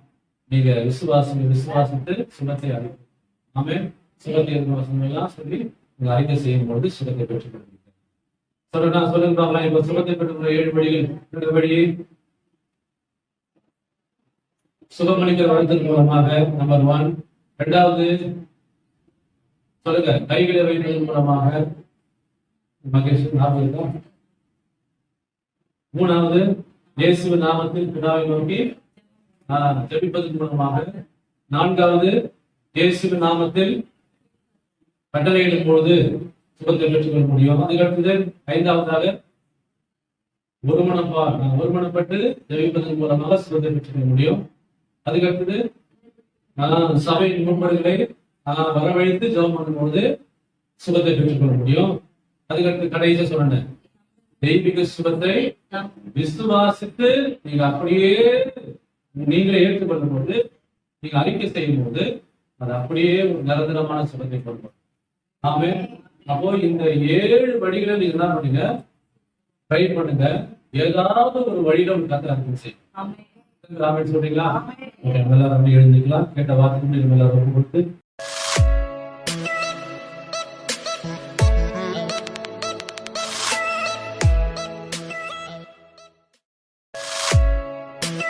நீங்க விசுவாசித்து சுகத்தை அறிக்கை. ஆமென். சுகத்தை இருக்கிற வசனம் எல்லாம் சொல்லி நீங்க அறிக்கை செய்யும் பொழுது சுகத்தை பெற்றுக் கொள்வீங்க. சொல்லுங்க இப்ப சுகத்தை பெற்றுக்கொள்ள 7 வழிகள். 2 வழி சுகமளிக்கிற வரத்தின் மூலமாக நம்பர் 1. 2வது சொல்லுங்க கைகளை வைப்பதன் மூலமாக. மகேஷ் ஞாபகம் இருக்கா? 3வது இயேசுவின் நாமத்தில் பிதாவை நோக்கி ஜெபிப்பதன் மூலமாக. 4வது இயேசுவின் நாமத்தில் கட்டளையிடும் பொழுது சுகத்தை பெற்றுக்கொள்ள முடியும். அதுக்கடுத்தது 5வதாக ஒருமனப்பட்டு ஜெபிப்பதன் மூலமாக சுகத்தை பெற்றுக்கொள்ள முடியும். அதுக்கடுத்தது சபையின் முன்பாடுகளை வரவழைத்து ஜெபம் பண்ணும்போது சுகத்தை பெற்றுக்கொள்ள முடியும். அதுக்கடுத்து கடைசியா சொன்னேன், தெய்வீக சுகத்தை விசுவாசித்து நீங்க அப்படியே நீங்களே ஏற்றுக்கொள்ளும் போது, நீங்க அறிக்கை செய்யும் போது அது அப்படியே ஒரு நிரந்தரமான சுகத்தை கொடுக்கும். ஆமென். அப்போ இந்த 7 வழிகளை நீங்க என்ன பண்ணுங்க, ட்ரை பண்ணுங்க. ஏதாவது ஒரு வழியில ஒரு கத்தை அறிக்கை செய்யும். ஆமென் சொல்றீங்களா? எல்லாரும் எழுந்துக்கலாம். கேட்ட வார்த்தைக்கு எல்லாரும் கொடுத்து